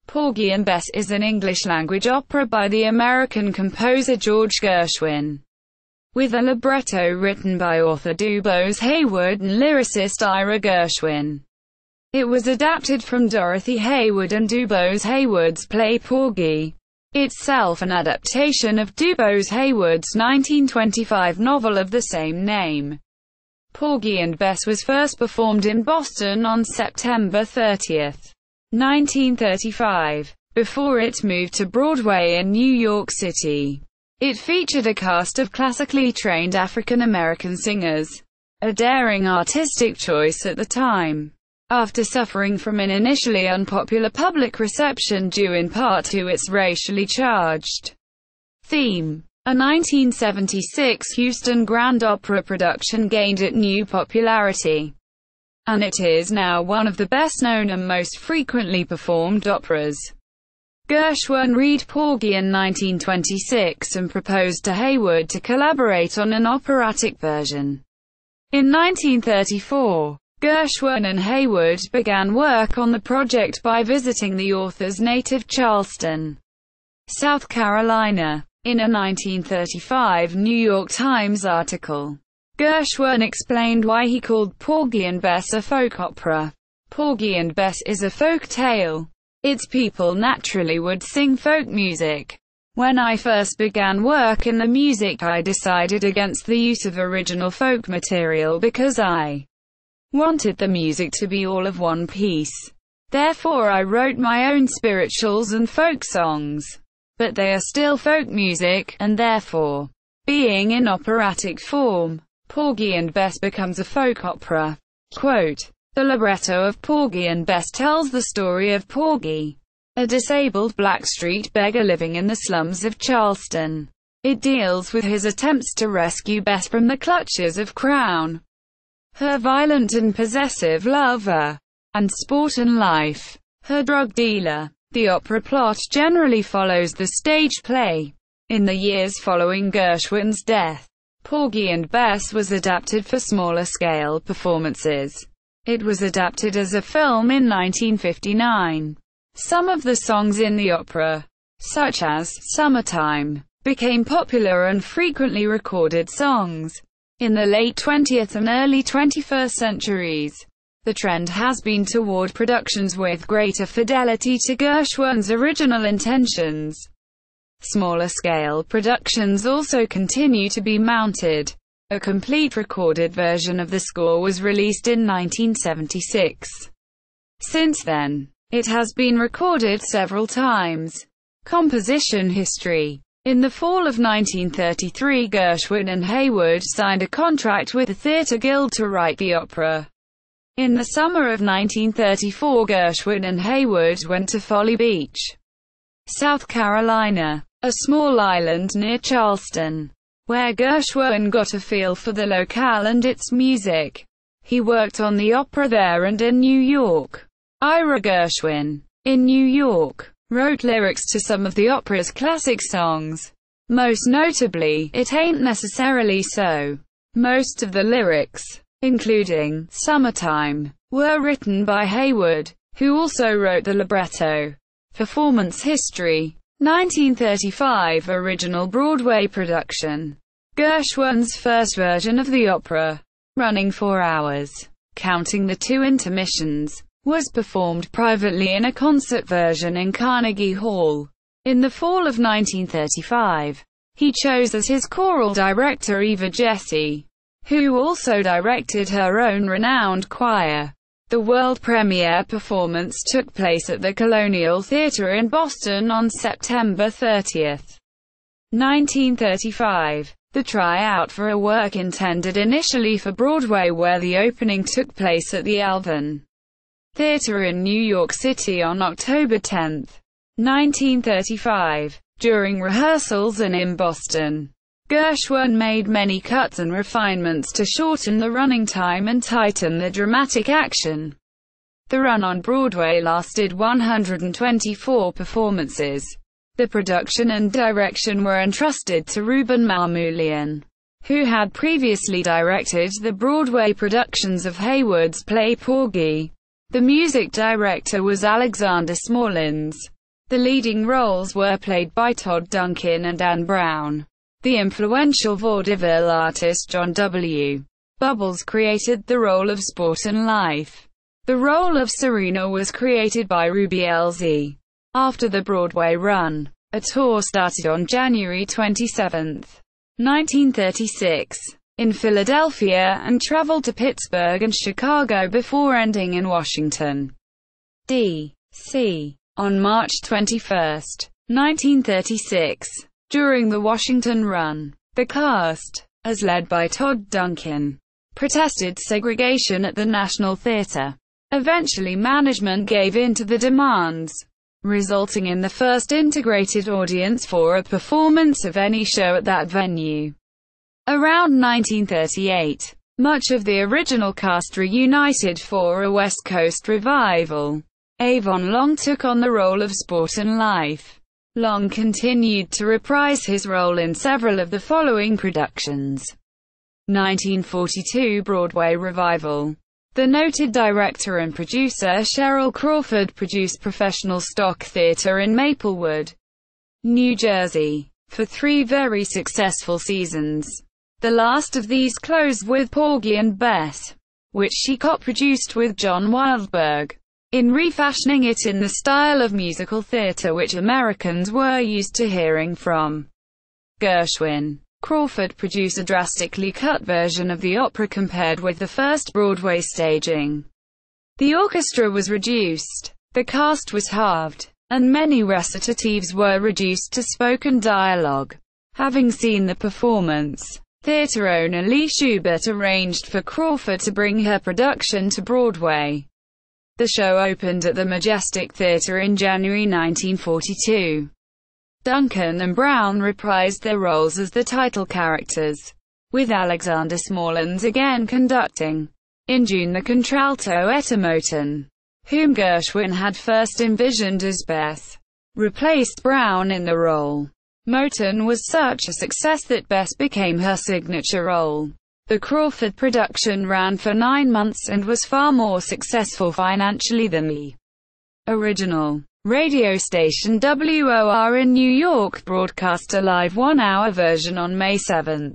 Porgy and Bess is an English-language opera by the American composer George Gershwin, with a libretto written by author DuBose Heyward and lyricist Ira Gershwin. It was adapted from Dorothy Heyward and DuBose Heyward's play Porgy, itself an adaptation of DuBose Heyward's 1925 novel of the same name. Porgy and Bess was first performed in Boston on September 30, 1935, before it moved to Broadway in New York City. It featured a cast of classically trained African-American singers, a daring artistic choice at the time. After suffering from an initially unpopular public reception due in part to its racially charged theme, a 1976 Houston Grand Opera production gained it new popularity, and it is now one of the best-known and most frequently performed operas. Gershwin read Porgy in 1926 and proposed to Heyward to collaborate on an operatic version. In 1934, Gershwin and Heyward began work on the project by visiting the author's native Charleston, South Carolina. In a 1935 New York Times article, Gershwin explained why he called Porgy and Bess a folk opera. Porgy and Bess is a folk tale. Its people naturally would sing folk music. When I first began work in the music, I decided against the use of original folk material because I wanted the music to be all of one piece. Therefore I wrote my own spirituals and folk songs. But they are still folk music, and therefore, being in operatic form, Porgy and Bess becomes a folk opera. Quote, the libretto of Porgy and Bess tells the story of Porgy, a disabled black street beggar living in the slums of Charleston. It deals with his attempts to rescue Bess from the clutches of Crown, her violent and possessive lover, and sport and life, her drug dealer. The opera plot generally follows the stage play. In the years following Gershwin's death, Porgy and Bess was adapted for smaller-scale performances. It was adapted as a film in 1959. Some of the songs in the opera, such as "Summertime," became popular and frequently recorded songs. In the late 20th and early 21st centuries, the trend has been toward productions with greater fidelity to Gershwin's original intentions. Smaller-scale productions also continue to be mounted. A complete recorded version of the score was released in 1976. Since then, it has been recorded several times. Composition history. In the fall of 1933, Gershwin and Heyward signed a contract with the Theatre Guild to write the opera. In the summer of 1934, Gershwin and Heyward went to Folly Beach, South Carolina, a small island near Charleston, where Gershwin got a feel for the locale and its music. He worked on the opera there and in New York. Ira Gershwin, in New York, wrote lyrics to some of the opera's classic songs. Most notably, "It Ain't Necessarily So." Most of the lyrics, including "Summertime," were written by Heyward, who also wrote the libretto. Performance history. 1935 original Broadway production. Gershwin's first version of the opera, running 4 hours, counting the 2 intermissions, was performed privately in a concert version in Carnegie Hall. In the fall of 1935, he chose as his choral director Eva Jesse, who also directed her own renowned choir. The world premiere performance took place at the Colonial Theatre in Boston on September 30, 1935. The tryout for a work intended initially for Broadway, where the opening took place at the Alvin Theatre in New York City on October 10, 1935. During rehearsals and in Boston, Gershwin made many cuts and refinements to shorten the running time and tighten the dramatic action. The run on Broadway lasted 124 performances. The production and direction were entrusted to Ruben Mamoulian, who had previously directed the Broadway productions of Heyward's play Porgy. The music director was Alexander Smallins. The leading roles were played by Todd Duncan and Anne Brown. The influential vaudeville artist John W. Bubbles created the role of Sport and Life. The role of Serena was created by Ruby LZ. After the Broadway run, a tour started on January 27, 1936, in Philadelphia and traveled to Pittsburgh and Chicago before ending in Washington, D.C. on March 21, 1936. During the Washington run, the cast, as led by Todd Duncan, protested segregation at the National Theatre. Eventually management gave in to the demands, resulting in the first integrated audience for a performance of any show at that venue. Around 1938, much of the original cast reunited for a West Coast revival. Avon Long took on the role of Sport and Life. Long continued to reprise his role in several of the following productions. 1942 Broadway Revival. The noted director and producer Cheryl Crawford produced professional stock theater in Maplewood, New Jersey, for 3 very successful seasons. The last of these closed with Porgy and Bess, which she co-produced with John Wildberg, in refashioning it in the style of musical theater which Americans were used to hearing from Gershwin. Crawford produced a drastically cut version of the opera compared with the first Broadway staging. The orchestra was reduced, the cast was halved, and many recitatives were reduced to spoken dialogue. Having seen the performance, theater owner Lee Schubert arranged for Crawford to bring her production to Broadway. The show opened at the Majestic Theatre in January 1942. Duncan and Brown reprised their roles as the title characters, with Alexander Smallens again conducting. In June, the contralto Etta Moten, whom Gershwin had first envisioned as Bess, replaced Brown in the role. Moten was such a success that Bess became her signature role. The Crawford production ran for 9 months and was far more successful financially than the original. Radio station WOR in New York broadcast a live 1-hour version on May 7,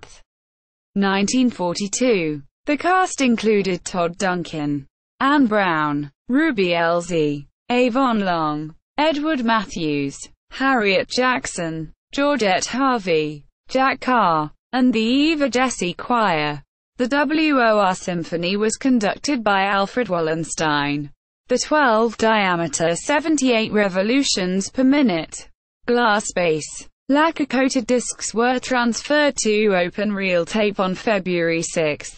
1942. The cast included Todd Duncan, Anne Brown, Ruby LZ, Avon Long, Edward Matthews, Harriet Jackson, Georgette Harvey, Jack Carr, and the Eva Jesse Choir. The WOR symphony was conducted by Alfred Wallenstein. The 12-diameter 78 revolutions per minute glass base, lacquer-coated discs were transferred to open reel tape on February 6,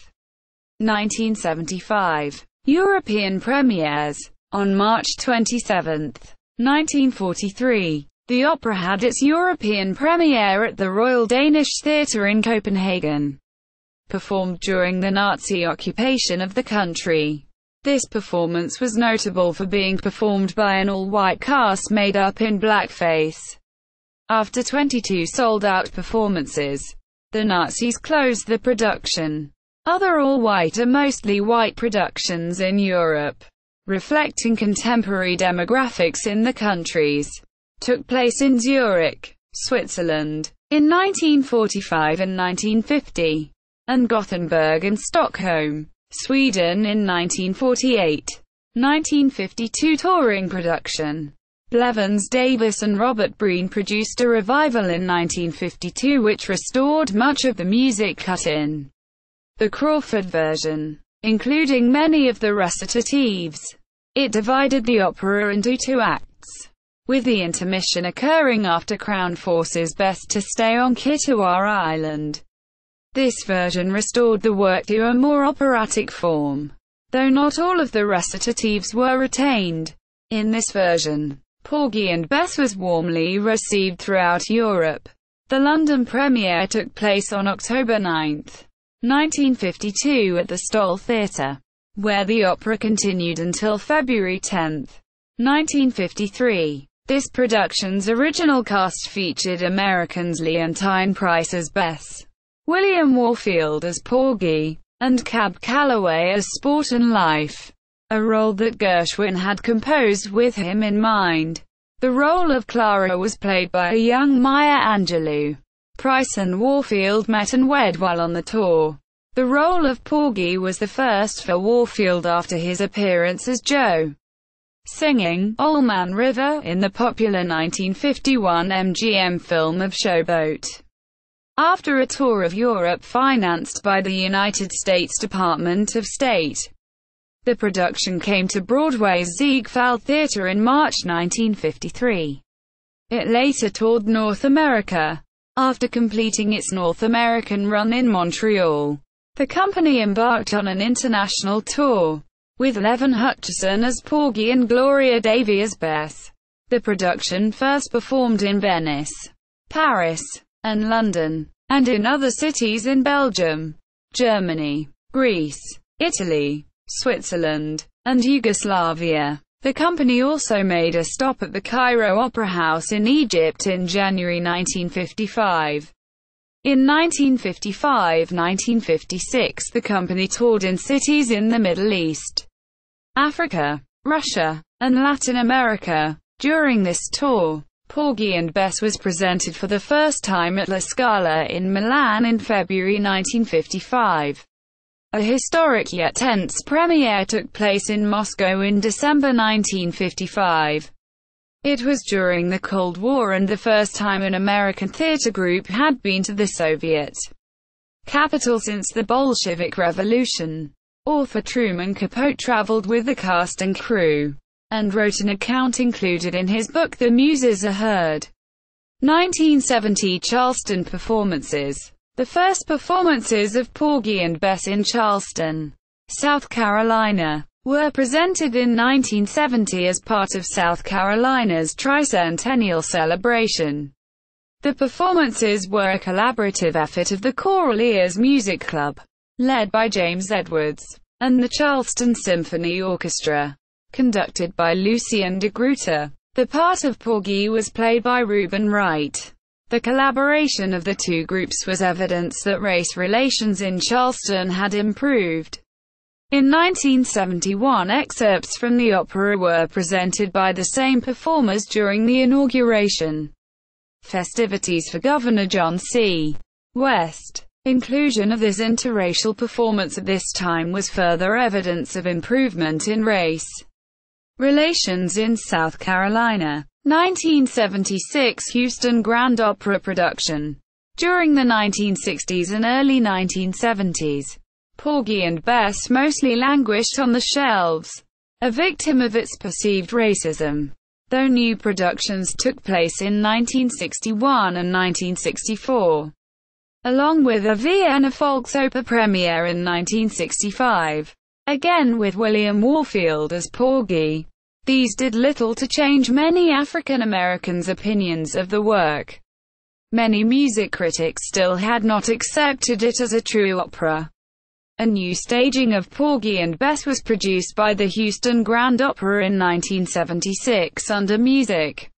1975. European premieres. On March 27, 1943, the opera had its European premiere at the Royal Danish Theatre in Copenhagen. Performed during the Nazi occupation of the country. This performance was notable for being performed by an all-white cast made up in blackface. After 22 sold-out performances, the Nazis closed the production. Other all-white or mostly white productions in Europe, reflecting contemporary demographics in the countries, took place in Zurich, Switzerland, in 1945 and 1950, and Gothenburg and Stockholm, Sweden in 1948. 1952 touring production. Blevins Davis and Robert Breen produced a revival in 1952 which restored much of the music cut in the Crawford version, including many of the recitatives. It divided the opera into 2 acts, with the intermission occurring after Crown forces Bess to stay on Kitawara Island. This version restored the work to a more operatic form, though not all of the recitatives were retained. In this version, Porgy and Bess was warmly received throughout Europe. The London premiere took place on October 9, 1952 at the Stoll Theatre, where the opera continued until February 10, 1953. This production's original cast featured Americans Leontine Price as Bess, William Warfield as Porgy, and Cab Calloway as Sport and Life, a role that Gershwin had composed with him in mind. The role of Clara was played by a young Maya Angelou. Price and Warfield met and wed while on the tour. The role of Porgy was the first for Warfield after his appearance as Joe, singing "Old Man River" in the popular 1951 MGM film of Showboat. After a tour of Europe financed by the United States Department of State, the production came to Broadway's Ziegfeld Theatre in March 1953. It later toured North America. After completing its North American run in Montreal, the company embarked on an international tour, with Levin Hutchison as Porgy and Gloria Davy as Bess. The production first performed in Venice, Paris, and London, and in other cities in Belgium, Germany, Greece, Italy, Switzerland, and Yugoslavia. The company also made a stop at the Cairo Opera House in Egypt in January 1955. In 1955–1956 the company toured in cities in the Middle East, Africa, Russia, and Latin America. During this tour, Porgy and Bess was presented for the first time at La Scala in Milan in February 1955. A historic yet tense premiere took place in Moscow in December 1955. It was during the Cold War and the first time an American theater group had been to the Soviet capital since the Bolshevik Revolution. Author Truman Capote traveled with the cast and crew, and wrote an account included in his book The Muses Are Heard. 1970 Charleston Performances. The first performances of Porgy and Bess in Charleston, South Carolina, were presented in 1970 as part of South Carolina's tricentennial celebration. The performances were a collaborative effort of the Choral Ears Music Club, led by James Edwards, and the Charleston Symphony Orchestra, conducted by Lucien de Gruyter. The part of Porgy was played by Reuben Wright. The collaboration of the two groups was evidence that race relations in Charleston had improved. In 1971, excerpts from the opera were presented by the same performers during the inauguration festivities for Governor John C. West. Inclusion of this interracial performance at this time was further evidence of improvement in race relations in South Carolina. 1976 Houston Grand Opera production. During the 1960s and early 1970s, Porgy and Bess mostly languished on the shelves, a victim of its perceived racism, though new productions took place in 1961 and 1964, along with a Vienna Volksoper premiere in 1965, again with William Warfield as Porgy. These did little to change many African Americans' opinions of the work. Many music critics still had not accepted it as a true opera. A new staging of Porgy and Bess was produced by the Houston Grand Opera in 1976 under music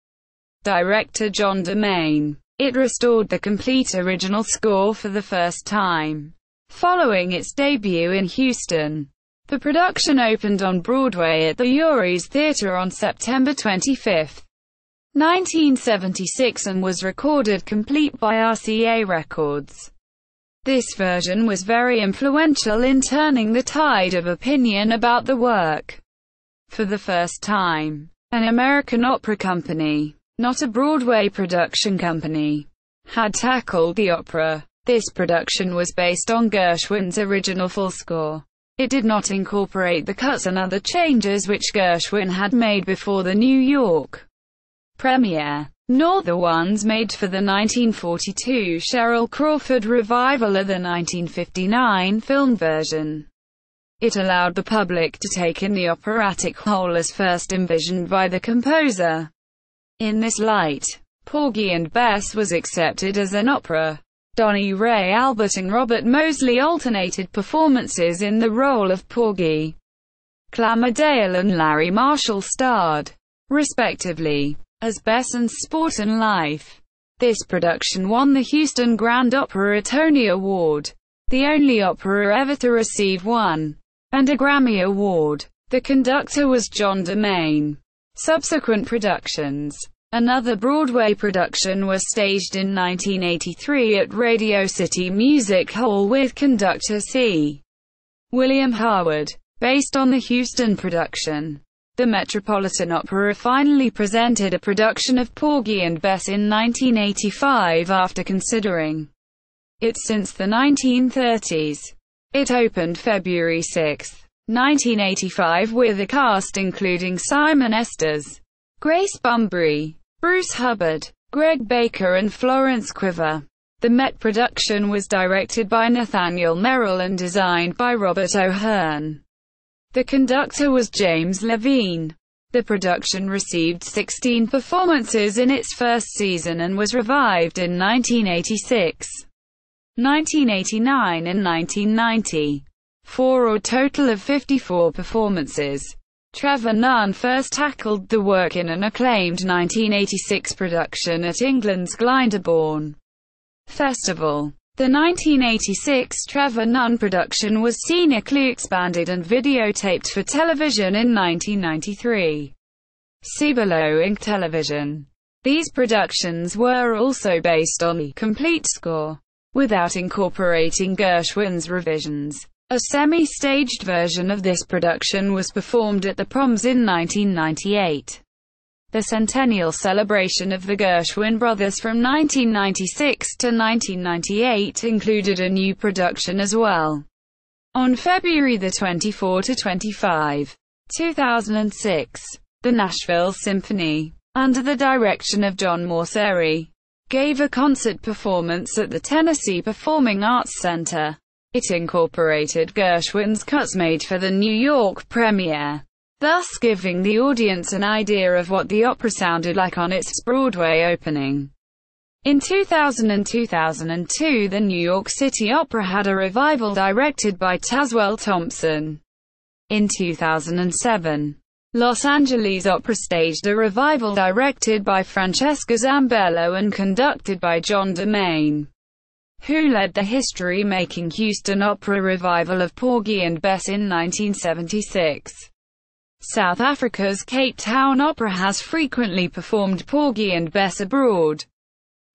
director John DeMaine. It restored the complete original score for the first time following its debut in Houston. The production opened on Broadway at the Uris Theatre on September 25, 1976 and was recorded complete by RCA Records. This version was very influential in turning the tide of opinion about the work. For the first time, an American opera company, not a Broadway production company, had tackled the opera. This production was based on Gershwin's original full score. It did not incorporate the cuts and other changes which Gershwin had made before the New York premiere, nor the ones made for the 1942 Cheryl Crawford revival or the 1959 film version. It allowed the public to take in the operatic whole as first envisioned by the composer. In this light, Porgy and Bess was accepted as an opera. Donnie Ray Albert and Robert Mosley alternated performances in the role of Porgy. Clammerdale and Larry Marshall starred, respectively, as Bess and Sport and Life. This production won the Houston Grand Opera a Tony Award, the only opera ever to receive one, and a Grammy Award. The conductor was John DeMaine. Subsequent productions Another Broadway production was staged in 1983 at Radio City Music Hall with conductor C. William Harwood. Based on the Houston production, the Metropolitan Opera finally presented a production of Porgy and Bess in 1985 after considering it since the 1930s. It opened February 6, 1985 with a cast including Simon Estes, Grace Bumbry, Bruce Hubbard, Greg Baker and Florence Quiver. The Met production was directed by Nathaniel Merrill and designed by Robert O'Hearn. The conductor was James Levine. The production received 16 performances in its first season and was revived in 1986, 1989 and 1990. For a total of 54 performances. Trevor Nunn first tackled the work in an acclaimed 1986 production at England's Glyndebourne Festival. The 1986 Trevor Nunn production was scenically expanded and videotaped for television in 1993. See below. Ink Television. These productions were also based on the complete score, without incorporating Gershwin's revisions. A semi-staged version of this production was performed at the Proms in 1998. The centennial celebration of the Gershwin brothers from 1996 to 1998 included a new production as well. On February 24–25, 2006, the Nashville Symphony, under the direction of John Morceri, gave a concert performance at the Tennessee Performing Arts Center. It incorporated Gershwin's cuts made for the New York premiere, thus giving the audience an idea of what the opera sounded like on its Broadway opening. In 2000 and 2002, the New York City Opera had a revival directed by Tazewell Thompson. In 2007, Los Angeles Opera staged a revival directed by Francesca Zambello and conducted by John DeMaine, who led the history-making Houston Opera revival of Porgy and Bess in 1976. South Africa's Cape Town Opera has frequently performed Porgy and Bess abroad,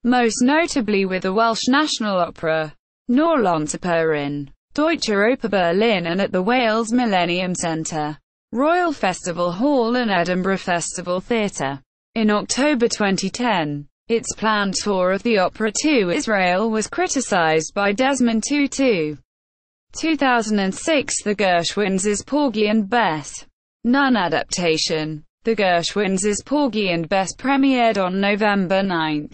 most notably with the Welsh National Opera, Norlandsoperen, Deutsche Oper Berlin and at the Wales Millennium Centre, Royal Festival Hall and Edinburgh Festival Theatre. In October 2010, its planned tour of the opera to Israel was criticized by Desmond Tutu. 2006 The Gershwins' Porgy and Bess. Nunn Adaptation. The Gershwins' Porgy and Bess premiered on November 9,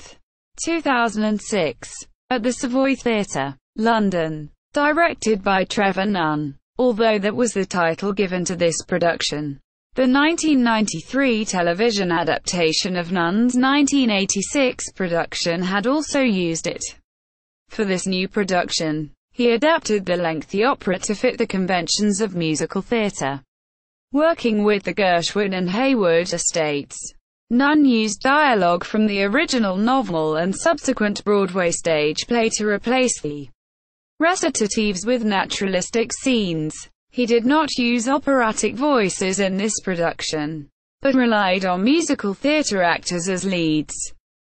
2006, at the Savoy Theatre, London. Directed by Trevor Nunn. Although that was the title given to this production, the 1993 television adaptation of Nunn's 1986 production had also used it. For this new production, he adapted the lengthy opera to fit the conventions of musical theatre. Working with the Gershwin and Heyward estates, Nunn used dialogue from the original novel and subsequent Broadway stage play to replace the recitatives with naturalistic scenes. He did not use operatic voices in this production, but relied on musical theatre actors as leads.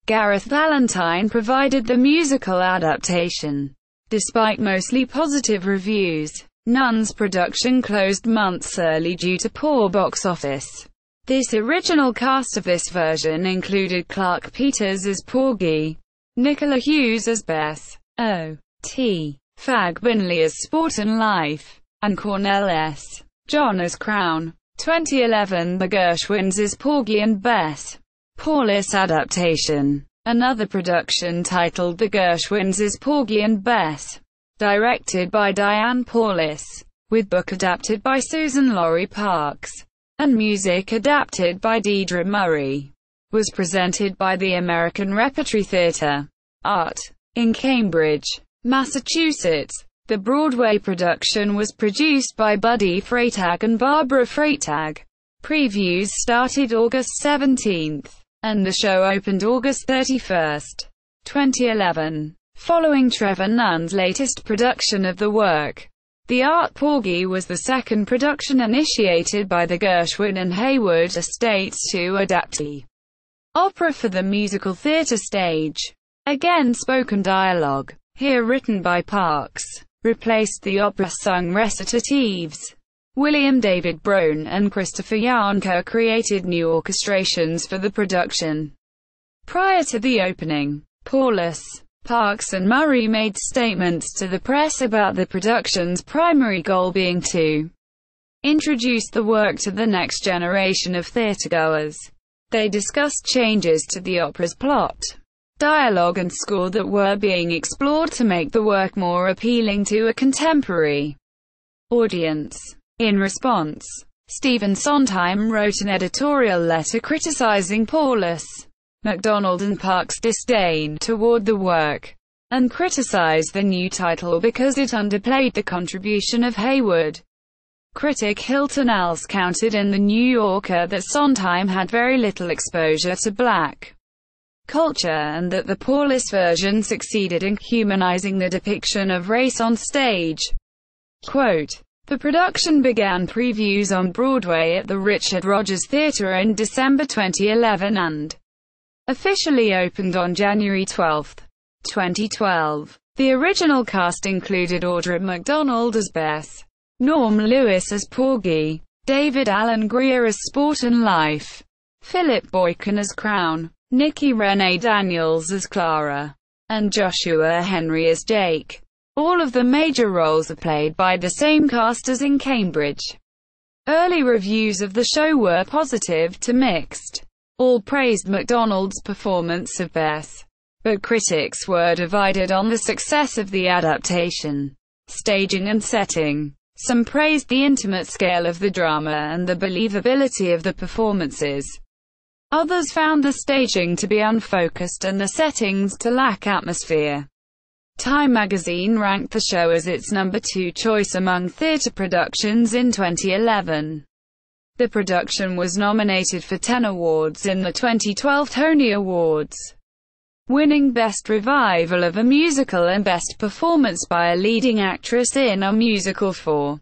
Gareth Valentine provided the musical adaptation. Despite mostly positive reviews, Nunn's production closed months early due to poor box office. This original cast of this version included Clark Peters as Porgy, Nicola Hughes as Bess, O.T. Fagbinley as Sport and Life, and Cornell S. John as Crown. 2011 The Gershwins' Porgy and Bess. Paulus Adaptation. Another production titled The Gershwins' Porgy and Bess, directed by Diane Paulus, with book adapted by Susan Laurie Parks, and music adapted by Deidre Murray, was presented by the American Repertory Theatre, Art, in Cambridge, Massachusetts. The Broadway production was produced by Buddy Freitag and Barbara Freitag. Previews started August 17, and the show opened August 31, 2011. Following Trevor Nunn's latest production of the work, The Art Porgy was the second production initiated by the Gershwin and Heyward estates to adapt the opera for the musical theatre stage. Again spoken dialogue, here written by Parks, replaced the opera-sung recitatives. William David Brown and Christopher Yarnker created new orchestrations for the production. Prior to the opening, Paulus, Parks and Murray made statements to the press about the production's primary goal being to introduce the work to the next generation of theatregoers. They discussed changes to the opera's plot, dialogue and score that were being explored to make the work more appealing to a contemporary audience. In response, Stephen Sondheim wrote an editorial letter criticizing Paulus, MacDonald and Parks' disdain toward the work, and criticized the new title because it underplayed the contribution of Heyward. Critic Hilton Els counted in The New Yorker that Sondheim had very little exposure to black culture and that the Paulus version succeeded in humanizing the depiction of race on stage. Quote, "The production began previews on Broadway at the Richard Rodgers Theatre in December 2011 and officially opened on January 12, 2012. The original cast included Audra McDonald as Bess, Norm Lewis as Porgy, David Alan Grier as Sport and Life, Philip Boykin as Crown, Nikki Renee Daniels as Clara, and Joshua Henry as Jake. All of the major roles are played by the same cast as in Cambridge." Early reviews of the show were positive to mixed. All praised MacDonald's performance of Bess, but critics were divided on the success of the adaptation, staging and setting. Some praised the intimate scale of the drama and the believability of the performances. Others found the staging to be unfocused and the settings to lack atmosphere. Time magazine ranked the show as its number 2 choice among theatre productions in 2011. The production was nominated for 10 awards in the 2012 Tony Awards, winning Best Revival of a Musical and Best Performance by a Leading Actress in a Musical for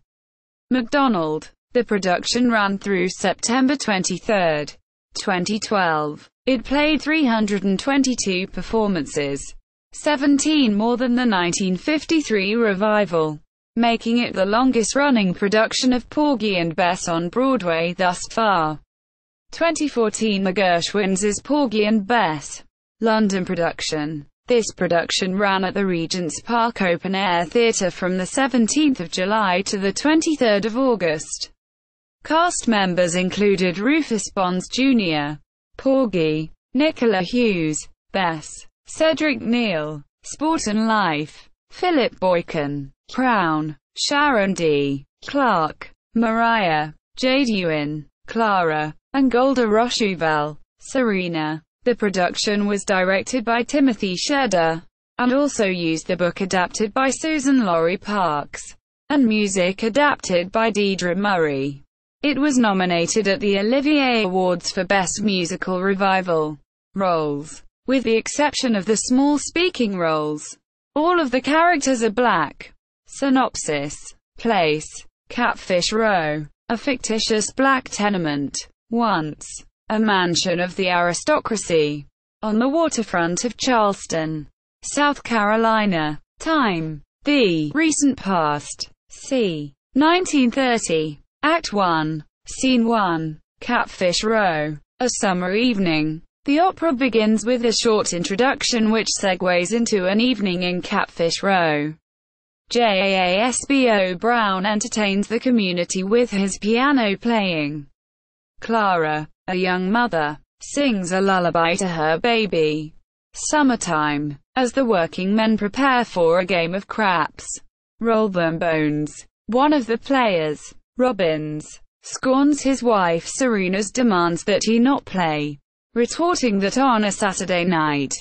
MacDonald. The production ran through September 23, 2012. It played 322 performances, 17 more than the 1953 revival, making it the longest-running production of Porgy and Bess on Broadway thus far. 2014 The Gershwins' Porgy and Bess London production. This production ran at the Regent's Park Open Air Theatre from the 17th of July to the 23rd of August. Cast members included Rufus Bonds Jr., Porgy, Nicola Hughes, Bess, Cedric Neal, Sport and Life, Philip Boykin, Crown, Sharon D. Clarke, Mariah, Jade Ewan, Clara, and Golda Rosheuvel, Serena. The production was directed by Timothy Shedder, and also used the book adapted by Susan Laurie Parks, and music adapted by Deidre Murray. It was nominated at the Olivier Awards for Best Musical Revival roles, with the exception of the small speaking roles. All of the characters are black. Synopsis. Place: Catfish Row, a fictitious black tenement. Once a mansion of the aristocracy, on the waterfront of Charleston, South Carolina. Time: the recent past. c. 1930. Act 1. Scene 1. Catfish Row. A summer evening. The opera begins with a short introduction which segues into an evening in Catfish Row. Jasbo Brown entertains the community with his piano playing. Clara, a young mother, sings a lullaby to her baby. Summertime. As the working men prepare for a game of craps, roll them bones, one of the players, Robbins, scorns his wife Serena's demands that he not play, retorting that on a Saturday night,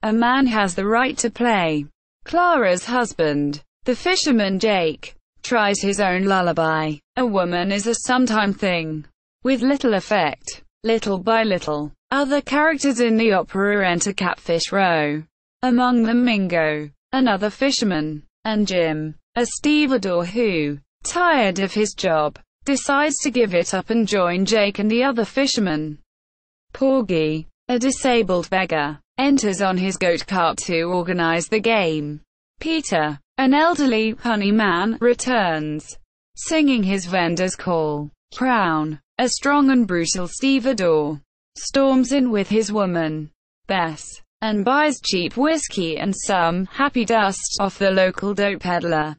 a man has the right to play. Clara's husband, the fisherman Jake, tries his own lullaby. A woman is a sometime thing, with little effect. Little by little, other characters in the opera enter Catfish Row. Among them Mingo, another fisherman, and Jim, a stevedore who, tired of his job, decides to give it up and join Jake and the other fishermen. Porgy, A disabled beggar enters on his goat cart to organize the game. Peter, an elderly, punny man, returns, singing his vendor's call. Crown, a strong and brutal stevedore, storms in with his woman, Bess, and buys cheap whiskey and some happy dust off the local dope peddler.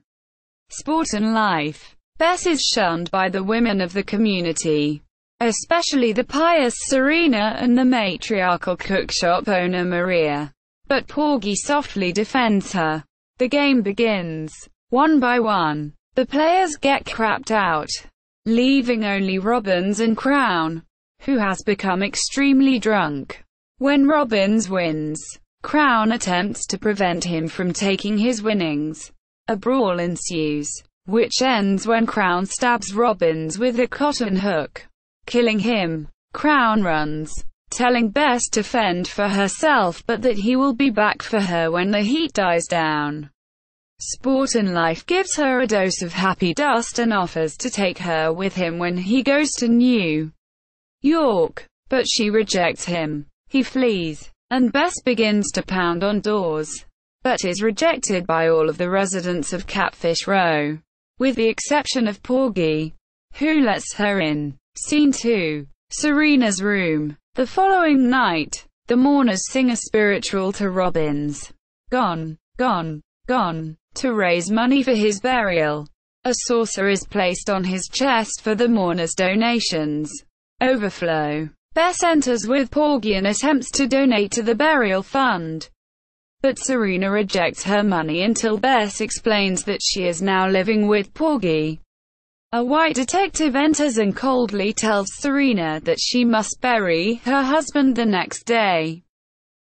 Sport and life. Bess is shunned by the women of the community, especially the pious Serena and the matriarchal cookshop owner Maria. But Porgy softly defends her. The game begins. One by one, the players get crapped out, leaving only Robbins and Crown, who has become extremely drunk. When Robbins wins, Crown attempts to prevent him from taking his winnings. A brawl ensues, which ends when Crown stabs Robbins with a cotton hook, killing him. Crown runs, telling Bess to fend for herself but that he will be back for her when the heat dies down. Sport and life gives her a dose of happy dust and offers to take her with him when he goes to New York, but she rejects him. He flees, and Bess begins to pound on doors, but is rejected by all of the residents of Catfish Row, with the exception of Porgy, who lets her in. Scene 2. Serena's room. The following night, the mourners sing a spiritual to Robbins. Gone, gone, gone, to raise money for his burial. A saucer is placed on his chest for the mourners' donations. Overflow. Bess enters with Porgy and attempts to donate to the burial fund, but Serena rejects her money until Bess explains that she is now living with Porgy. A white detective enters and coldly tells Serena that she must bury her husband the next day,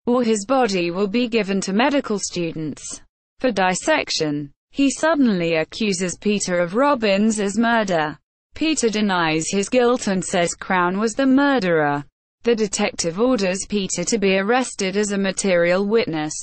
or his body will be given to medical students for dissection. He suddenly accuses Peter of Robbins' murder. Peter denies his guilt and says Crown was the murderer. The detective orders Peter to be arrested as a material witness,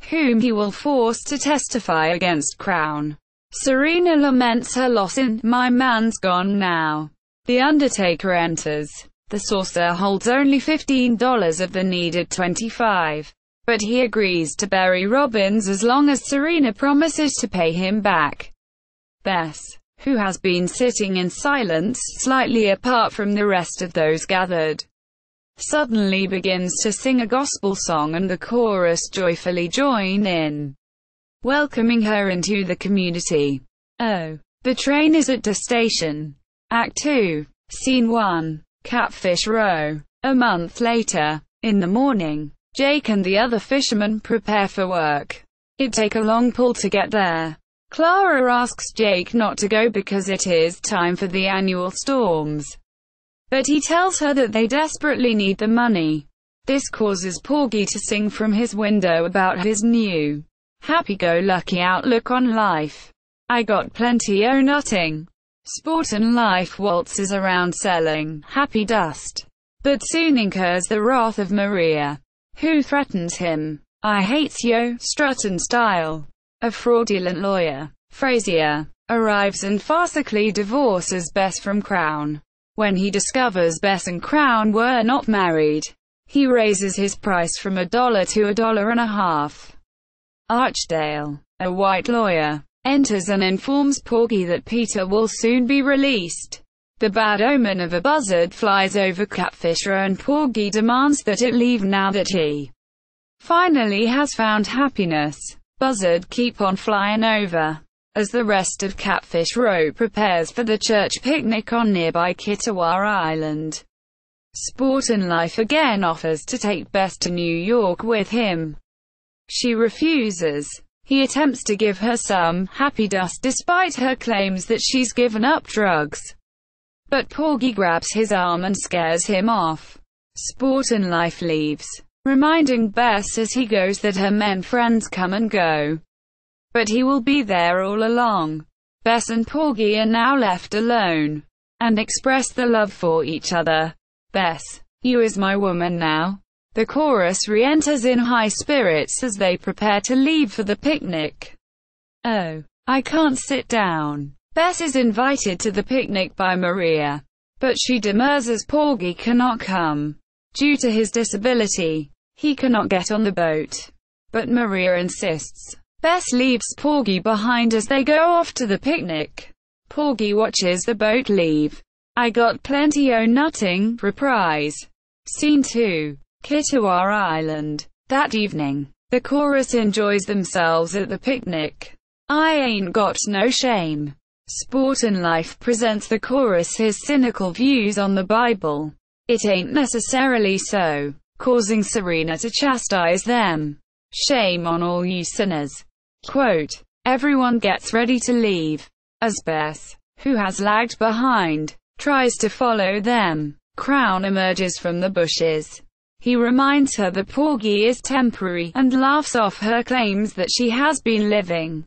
whom he will force to testify against Crown. Serena laments her loss in "My man's gone now." The undertaker enters. The saucer holds only $15 of the needed $25, but he agrees to bury Robbins as long as Serena promises to pay him back. Bess, who has been sitting in silence, slightly apart from the rest of those gathered, suddenly begins to sing a gospel song and the chorus joyfully join in, welcoming her into the community. Oh. The train is at the station. Act 2. Scene 1. Catfish Row. A month later. In the morning, Jake and the other fishermen prepare for work. It takes a long pull to get there. Clara asks Jake not to go because it is time for the annual storms, but he tells her that they desperately need the money. This causes Porgy to sing from his window about his new, happy-go-lucky outlook on life. I got plenty o' nutting. Sport and life waltzes around selling happy dust, but soon incurs the wrath of Maria, who threatens him. I hates yo, struttin' style. A fraudulent lawyer, Frazier, arrives and farcically divorces Bess from Crown. When he discovers Bess and Crown were not married, he raises his price from $1 to $1.50. Archdale, a white lawyer, enters and informs Porgy that Peter will soon be released. The bad omen of a buzzard flies over Catfish Row and Porgy demands that it leave now that he finally has found happiness. Buzzard keep on flying over, as the rest of Catfish Row prepares for the church picnic on nearby Kitawah Island. Sport and life again offers to take Bess to New York with him. She refuses. He attempts to give her some happy dust despite her claims that she's given up drugs, but Porgy grabs his arm and scares him off. Sport and life leaves, reminding Bess as he goes that her men friends come and go, but he will be there all along. Bess and Porgy are now left alone, and express their love for each other. Bess, you is my woman now. The chorus re-enters in high spirits as they prepare to leave for the picnic. Oh, I can't sit down. Bess is invited to the picnic by Maria, but she demurs as Porgy cannot come. Due to his disability, he cannot get on the boat. But Maria insists. Bess leaves Porgy behind as they go off to the picnic. Porgy watches the boat leave. I got plenty o' nutting, reprise. Scene 2. Kittiwah Island. That evening, the chorus enjoys themselves at the picnic. I ain't got no shame. Sportin' Life presents the chorus his cynical views on the Bible. It ain't necessarily so, causing Serena to chastise them. Shame on all you sinners. Quote, everyone gets ready to leave, as Bess, who has lagged behind, tries to follow them. Crown emerges from the bushes. He reminds her that Porgy is temporary, and laughs off her claims that she has been living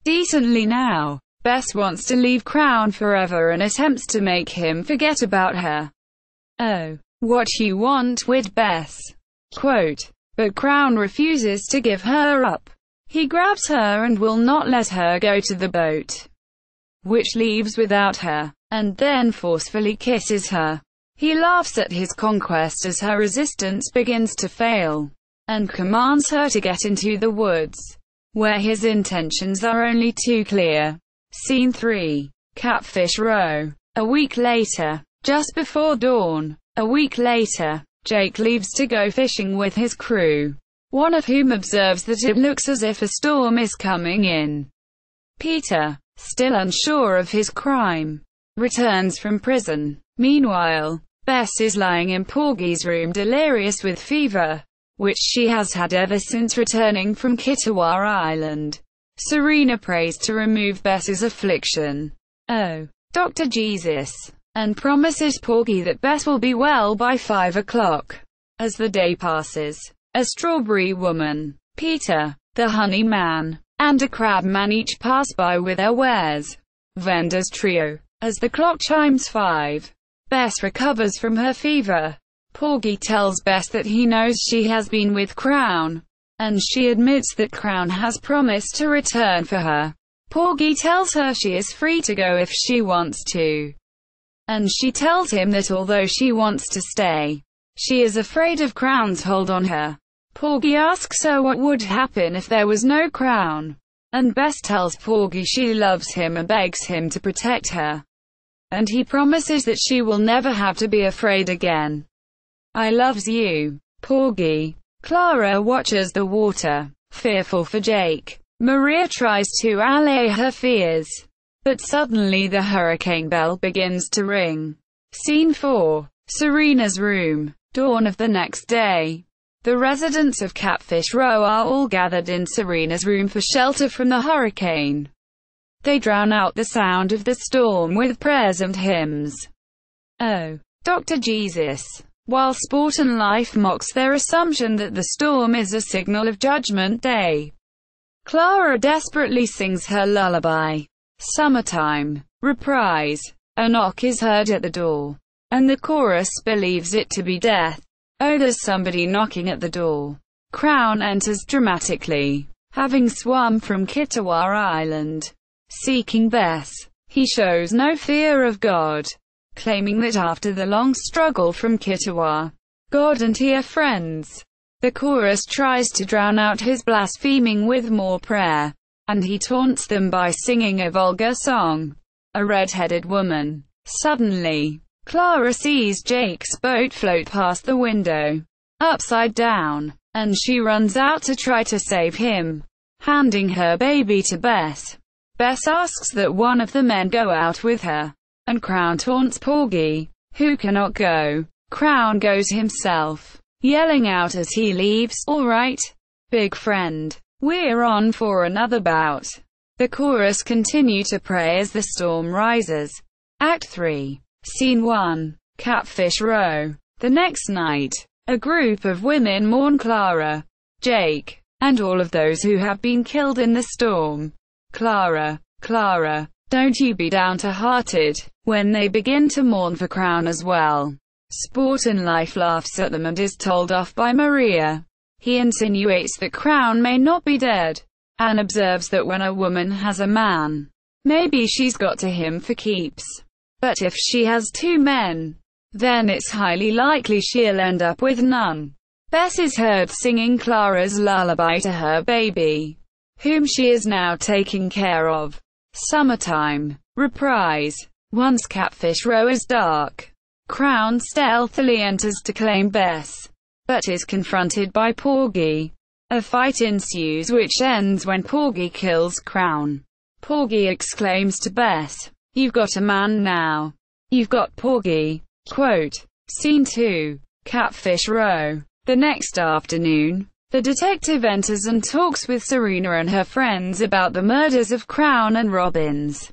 decently now. Bess wants to leave Crown forever and attempts to make him forget about her. Oh, what you want with Bess. Quote, but Crown refuses to give her up. He grabs her and will not let her go to the boat, which leaves without her, and then forcefully kisses her. He laughs at his conquest as her resistance begins to fail, and commands her to get into the woods, where his intentions are only too clear. Scene 3. Catfish Row. A week later, just before dawn, a week later, Jake leaves to go fishing with his crew, one of whom observes that it looks as if a storm is coming in. Peter, still unsure of his crime, returns from prison. Meanwhile, Bess is lying in Porgy's room delirious with fever, which she has had ever since returning from Kittiwah Island. Serena prays to remove Bess's affliction. Oh, Dr. Jesus, and promises Porgy that Bess will be well by 5 o'clock. As the day passes, a strawberry woman, Peter, the honey man, and a crab man each pass by with their wares. Vendors trio. As the clock chimes 5, Bess recovers from her fever. Porgy tells Bess that he knows she has been with Crown, and she admits that Crown has promised to return for her. Porgy tells her she is free to go if she wants to, and she tells him that although she wants to stay, she is afraid of Crown's hold on her. Porgy asks her what would happen if there was no Crown, and Bess tells Porgy she loves him and begs him to protect her, and he promises that she will never have to be afraid again. I loves you, Porgy. Clara watches the water, fearful for Jake. Maria tries to allay her fears, but suddenly the hurricane bell begins to ring. Scene 4. Serena's room. Dawn of the next day. The residents of Catfish Row are all gathered in Serena's room for shelter from the hurricane. They drown out the sound of the storm with prayers and hymns. Oh, Dr. Jesus. While Sportin' Life mocks their assumption that the storm is a signal of Judgment Day, Clara desperately sings her lullaby. Summertime. Reprise. A knock is heard at the door, and the chorus believes it to be death. Oh, there's somebody knocking at the door. Crown enters dramatically, having swum from Kittiwah Island, seeking Bess. He shows no fear of God, claiming that after the long struggle from Kittiwah, God and he are friends. The chorus tries to drown out his blaspheming with more prayer, and he taunts them by singing a vulgar song. A red-headed woman. Suddenly, Clara sees Jake's boat float past the window, upside down, and she runs out to try to save him, handing her baby to Bess. Bess asks that one of the men go out with her, and Crown taunts Porgy, who cannot go. Crown goes himself, yelling out as he leaves, "All right, big friend, we're on for another bout." The chorus continue to pray as the storm rises. Act 3. Scene 1. Catfish Row. The next night, a group of women mourn Clara, Jake, and all of those who have been killed in the storm. Clara, don't you be downhearted, when they begin to mourn for Crown as well. Sportin' Life laughs at them and is told off by Maria. He insinuates that Crown may not be dead, and observes that when a woman has a man, maybe she's got to him for keeps. But if she has two men, then it's highly likely she'll end up with none. Bess is heard singing Clara's lullaby to her baby, whom she is now taking care of. Summertime. Reprise. Once Catfish Row is dark, Crown stealthily enters to claim Bess, but is confronted by Porgy. A fight ensues which ends when Porgy kills Crown. Porgy exclaims to Bess, "You've got a man now. You've got Porgy." Quote. Scene 2. Catfish Row. The next afternoon, the detective enters and talks with Serena and her friends about the murders of Crown and Robbins.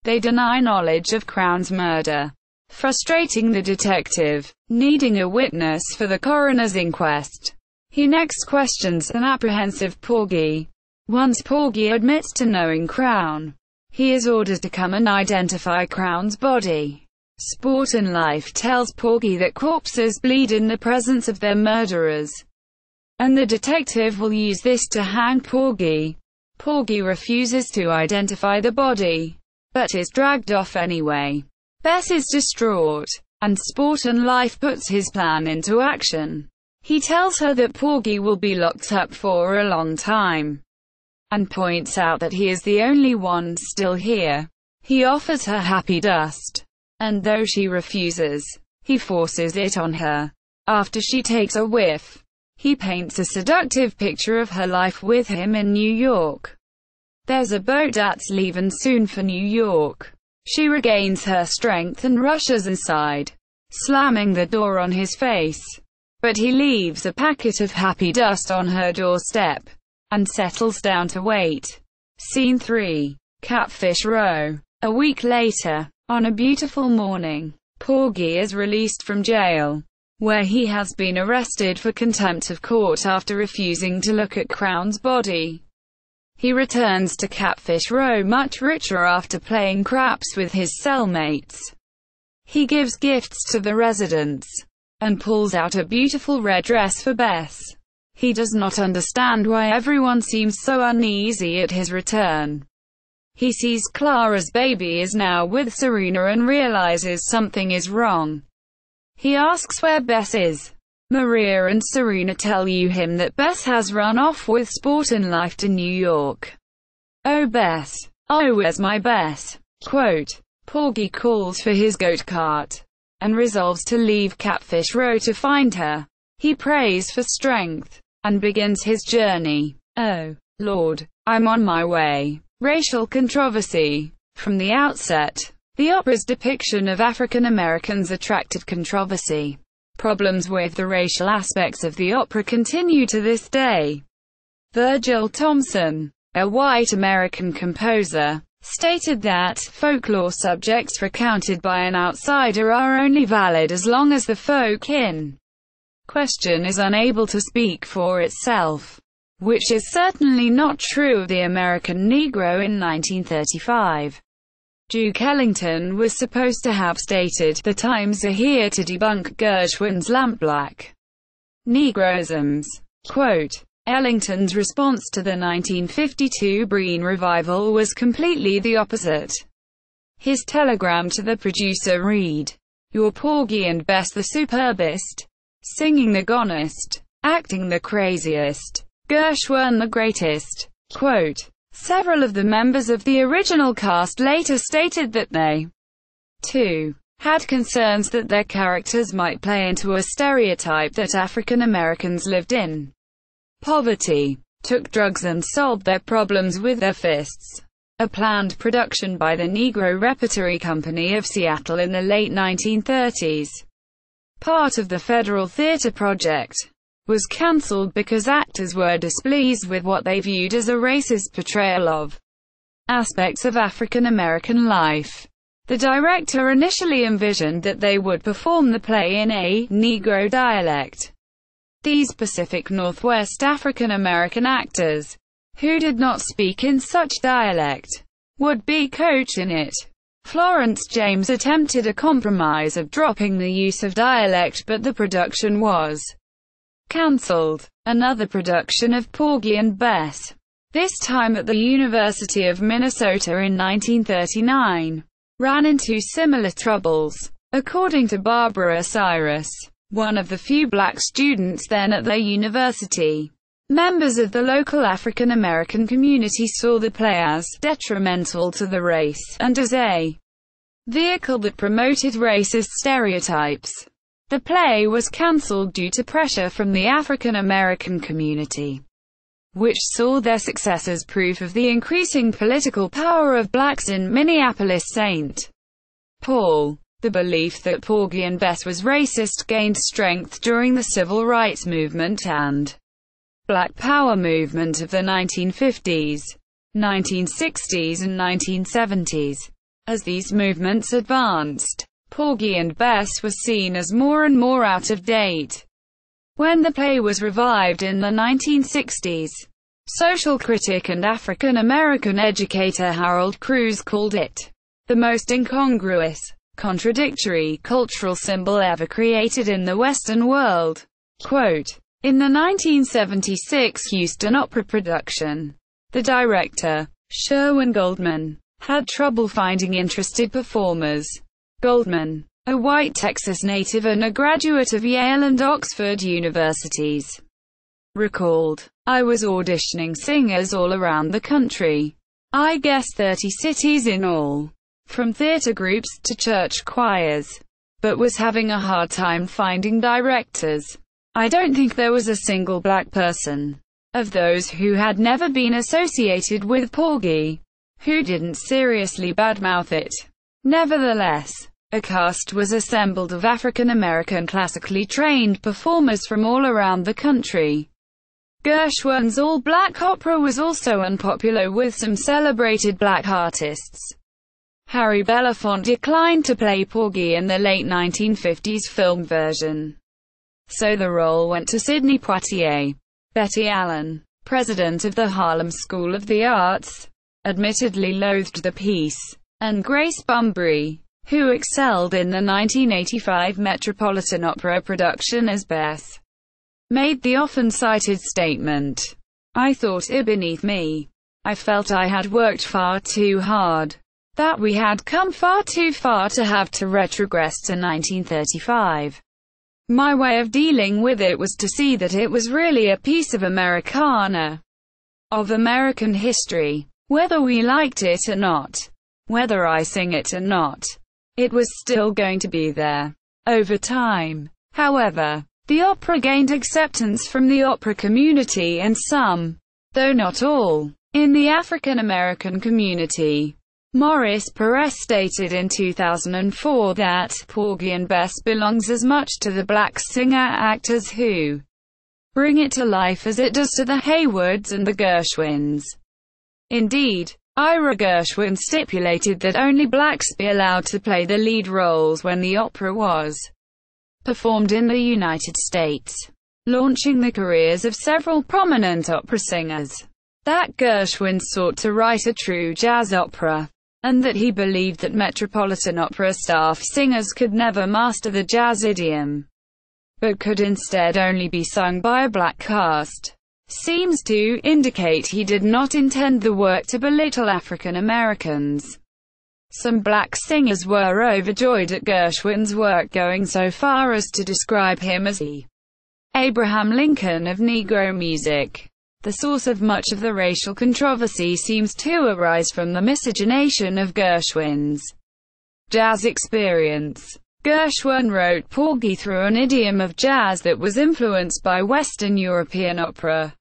They deny knowledge of Crown's murder, frustrating the detective, needing a witness for the coroner's inquest. He next questions an apprehensive Porgy. Once Porgy admits to knowing Crown, he is ordered to come and identify Crown's body. Sport and Life tells Porgy that corpses bleed in the presence of their murderers, and the detective will use this to hang Porgy. Porgy refuses to identify the body, but is dragged off anyway. Bess is distraught, and Sport and Life puts his plan into action. He tells her that Porgy will be locked up for a long time, and points out that he is the only one still here. He offers her happy dust, and though she refuses, he forces it on her. After she takes a whiff, he paints a seductive picture of her life with him in New York. There's a boat that's leaving soon for New York. She regains her strength and rushes inside, slamming the door on his face. But he leaves a packet of happy dust on her doorstep, and settles down to wait. Scene 3. Catfish Row. A week later, on a beautiful morning, Porgy is released from jail, where he has been arrested for contempt of court after refusing to look at Crown's body. He returns to Catfish Row much richer after playing craps with his cellmates. He gives gifts to the residents, and pulls out a beautiful red dress for Bess. He does not understand why everyone seems so uneasy at his return. He sees Clara's baby is now with Serena and realizes something is wrong. He asks where Bess is. Maria and Serena tell him that Bess has run off with Sport and Life to New York. "Oh Bess. Oh, where's my Bess?" Quote. Porgy calls for his goat cart, and resolves to leave Catfish Row to find her. He prays for strength, and begins his journey. "Oh, Lord, I'm on my way." Racial controversy. From the outset, the opera's depiction of African Americans attracted controversy. Problems with the racial aspects of the opera continue to this day. Virgil Thomson, a white American composer, stated that folklore subjects recounted by an outsider are only valid as long as the folk in question is unable to speak for itself, which is certainly not true of the American Negro in 1935. Duke Ellington was supposed to have stated, "The times are here to debunk Gershwin's lampblack Negroisms." Quote. Ellington's response to the 1952 Breen Revival was completely the opposite. His telegram to the producer read, "You're Porgy and Bess the superbest, singing the gonest, acting the craziest, Gershwin the greatest." Quote. Several of the members of the original cast later stated that they, too, had concerns that their characters might play into a stereotype that African Americans lived in poverty, took drugs and solved their problems with their fists. A planned production by the Negro Repertory Company of Seattle in the late 1930s, part of the Federal Theater Project, was cancelled because actors were displeased with what they viewed as a racist portrayal of aspects of African American life. The director initially envisioned that they would perform the play in a Negro dialect. These Pacific Northwest African American actors, who did not speak in such dialect, would be coached in it. Florence James attempted a compromise of dropping the use of dialect, but the production was cancelled. Another production of Porgy and Bess, this time at the University of Minnesota in 1939, ran into similar troubles. According to Barbara Cyrus, one of the few black students then at their university, members of the local African American community saw the play as detrimental to the race, and as a vehicle that promoted racist stereotypes. The play was cancelled due to pressure from the African American community, which saw their success as proof of the increasing political power of blacks in Minneapolis-St. Paul. The belief that Porgy and Bess was racist gained strength during the civil rights movement and Black Power movement of the 1950s, 1960s and 1970s. As these movements advanced, Porgy and Bess was seen as more and more out of date. When the play was revived in the 1960s, social critic and African American educator Harold Cruse called it the most incongruous, contradictory cultural symbol ever created in the Western world. Quote, in the 1976 Houston Opera production, the director, Sherwin Goldman, had trouble finding interested performers. Goldman, a white Texas native and a graduate of Yale and Oxford universities, recalled, I was auditioning singers all around the country. I guess 30 cities in all, from theater groups to church choirs, but was having a hard time finding directors. I don't think there was a single black person, of those who had never been associated with Porgy, who didn't seriously badmouth it. Nevertheless, a cast was assembled of African American classically trained performers from all around the country. Gershwin's all-black opera was also unpopular with some celebrated black artists. Harry Belafonte declined to play Porgy in the late 1950s film version, so the role went to Sidney Poitier. Betty Allen, president of the Harlem School of the Arts, admittedly loathed the piece, and Grace Bumbry, who excelled in the 1985 Metropolitan Opera production as Bess, made the often-cited statement, I thought it beneath me. I felt I had worked far too hard, that we had come far too far to have to retrogress to 1935. My way of dealing with it was to see that it was really a piece of Americana, of American history, whether we liked it or not, whether I sing it or not. It was still going to be there. Over time, however, the opera gained acceptance from the opera community and some, though not all, in the African American community. Morris Perez stated in 2004 that Porgy and Bess belongs as much to the black singer-actors who bring it to life as it does to the Heywards and the Gershwins. Indeed, Ira Gershwin stipulated that only blacks be allowed to play the lead roles when the opera was performed in the United States, launching the careers of several prominent opera singers. That Gershwin sought to write a true jazz opera, and that he believed that Metropolitan Opera staff singers could never master the jazz idiom, but could instead only be sung by a black cast, seems to indicate he did not intend the work to belittle African Americans. Some black singers were overjoyed at Gershwin's work, going so far as to describe him as the Abraham Lincoln of Negro music. The source of much of the racial controversy seems to arise from the miscegenation of Gershwin's jazz experience. Gershwin wrote Porgy through an idiom of jazz that was influenced by Western European opera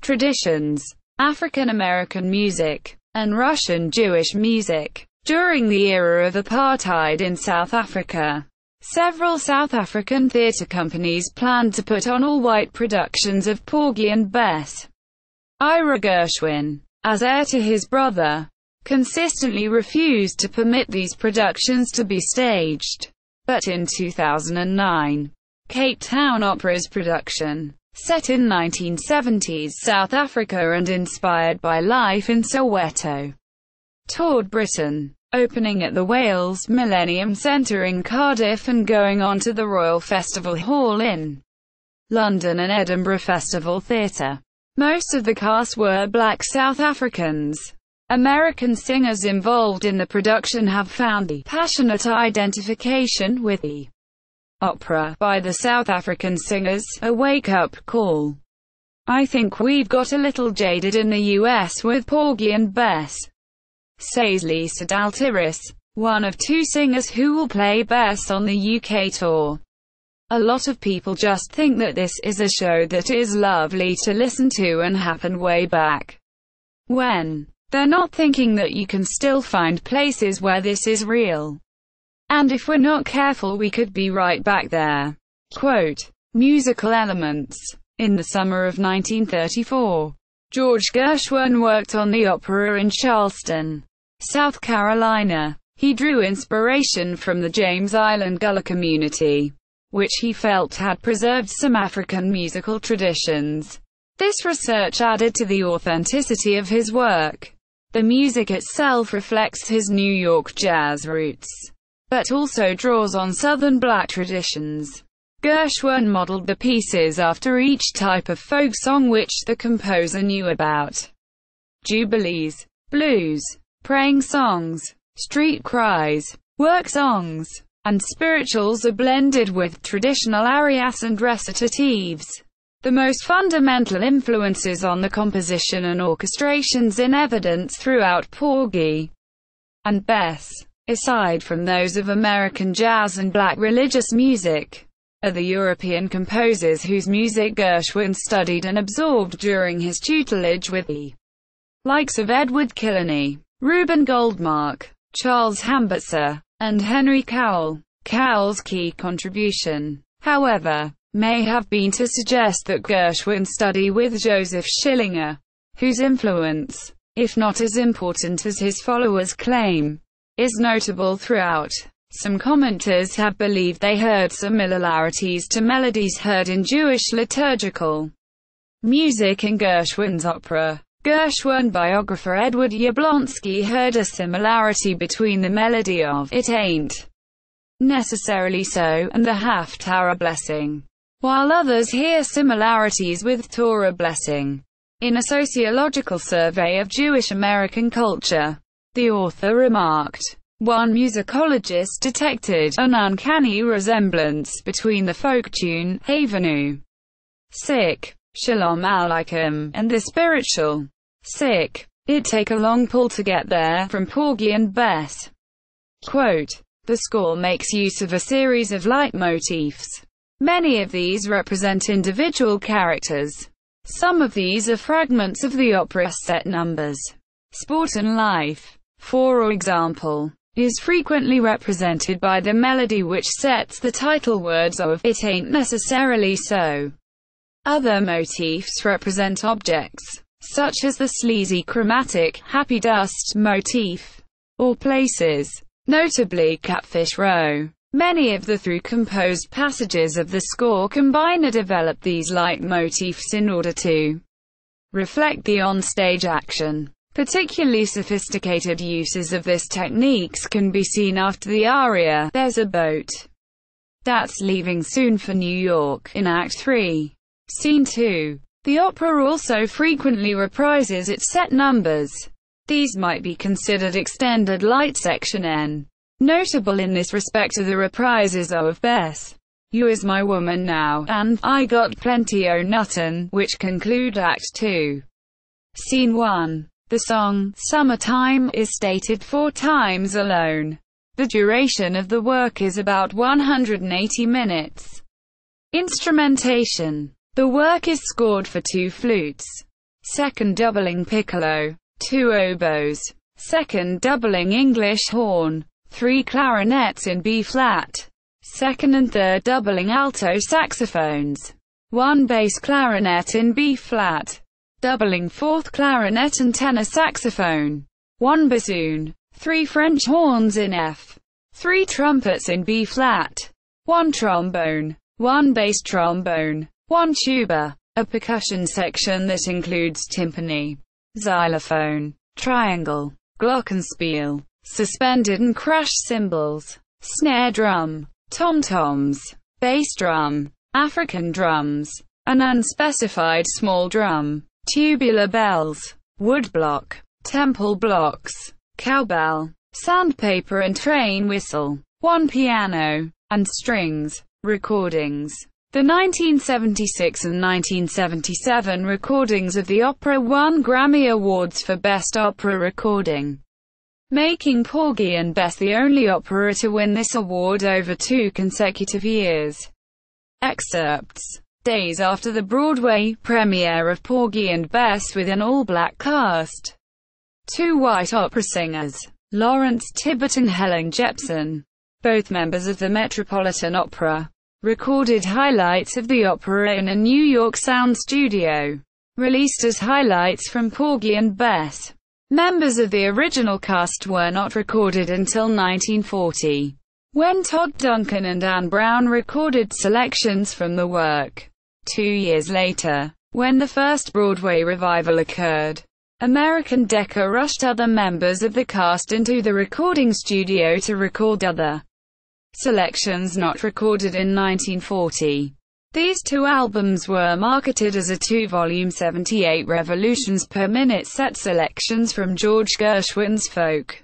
traditions, African American music, and Russian Jewish music. During the era of apartheid in South Africa, several South African theatre companies planned to put on all-white productions of Porgy and Bess. Ira Gershwin, as heir to his brother, consistently refused to permit these productions to be staged. But in 2009, Cape Town Opera's production, set in 1970s South Africa and inspired by life in Soweto, toured Britain, opening at the Wales Millennium Centre in Cardiff and going on to the Royal Festival Hall in London and Edinburgh Festival Theatre. Most of the cast were black South Africans. American singers involved in the production have found the passionate identification with the opera by the South African singers a wake-up call. I think we've got a little jaded in the US with Porgy and Bess, says Lisa Daltiris, one of two singers who will play Bess on the UK tour. A lot of people just think that this is a show that is lovely to listen to and happened way back when. They're not thinking that you can still find places where this is real. And if we're not careful we could be right back there. Quote, musical elements. In the summer of 1934, George Gershwin worked on the opera in Charleston, South Carolina. He drew inspiration from the James Island Gullah community, which he felt had preserved some African musical traditions. This research added to the authenticity of his work. The music itself reflects his New York jazz roots, but also draws on Southern black traditions. Gershwin modeled the pieces after each type of folk song which the composer knew about. Jubilees, blues, praying songs, street cries, work songs, and spirituals are blended with traditional arias and recitatives. The most fundamental influences on the composition and orchestrations in evidence throughout Porgy and Bess, aside from those of American jazz and black religious music, are the European composers whose music Gershwin studied and absorbed during his tutelage with the likes of Edward Killarney, Reuben Goldmark, Charles Hambutzer, and Henry Cowell. Cowell's key contribution, however, may have been to suggest that Gershwin's study with Joseph Schillinger, whose influence, if not as important as his followers claim, is notable throughout. Some commenters have believed they heard similarities to melodies heard in Jewish liturgical music in Gershwin's opera. Gershwin biographer Edward Yablonsky heard a similarity between the melody of "It Ain't Necessarily So" and the Haftarah blessing, while others hear similarities with Torah blessing. In a sociological survey of Jewish American culture, the author remarked, one musicologist detected an uncanny resemblance between the folk tune, Havenu, Shalom Aleichem, and the spiritual, It Take a Long Pull to Get There, from Porgy and Bess. Quote, the score makes use of a series of leitmotifs. Many of these represent individual characters. Some of these are fragments of the opera set numbers. Sport and Life, for example, is frequently represented by the melody which sets the title words of "It Ain't Necessarily So." Other motifs represent objects, such as the sleazy chromatic, happy dust motif, or places, notably Catfish Row. Many of the through-composed passages of the score combine or develop these leitmotifs in order to reflect the on-stage action. Particularly sophisticated uses of this techniques can be seen after the aria, "There's a Boat That's Leaving Soon for New York," in Act 3. Scene 2. The opera also frequently reprises its set numbers. These might be considered extended light section N. Notable in this respect are the reprises of Bess, "You Is My Woman Now," and "I Got Plenty O' Nuttin'," which conclude Act 2. Scene 1. The song, "Summertime," is stated 4 times alone. The duration of the work is about 180 minutes. Instrumentation. The work is scored for 2 flutes, second doubling piccolo, 2 oboes, second doubling English horn, 3 clarinets in B-flat, second and third doubling alto saxophones, 1 bass clarinet in B-flat, doubling fourth clarinet and tenor saxophone, 1 bassoon, 3 French horns in F, 3 trumpets in B-flat, 1 trombone, 1 bass trombone, 1 tuba, a percussion section that includes timpani, xylophone, triangle, glockenspiel, suspended and crash cymbals, snare drum, tom-toms, bass drum, African drums, an unspecified small drum, tubular bells, woodblock, temple blocks, cowbell, sandpaper and train whistle, one piano, and strings. Recordings. The 1976 and 1977 recordings of the opera won Grammy Awards for Best Opera Recording, making Porgy and Bess the only opera to win this award over 2 consecutive years. Excerpts. Days after the Broadway premiere of Porgy and Bess with an all-black cast, 2 white opera singers, Lawrence Tibbett and Helen Jepson, both members of the Metropolitan Opera, recorded highlights of the opera in a New York sound studio, released as highlights from Porgy and Bess. Members of the original cast were not recorded until 1940, when Todd Duncan and Anne Brown recorded selections from the work. 2 years later, when the first Broadway revival occurred, American Decca rushed other members of the cast into the recording studio to record other selections not recorded in 1940. These 2 albums were marketed as a 2-volume 78 revolutions per minute set selections from George Gershwin's folk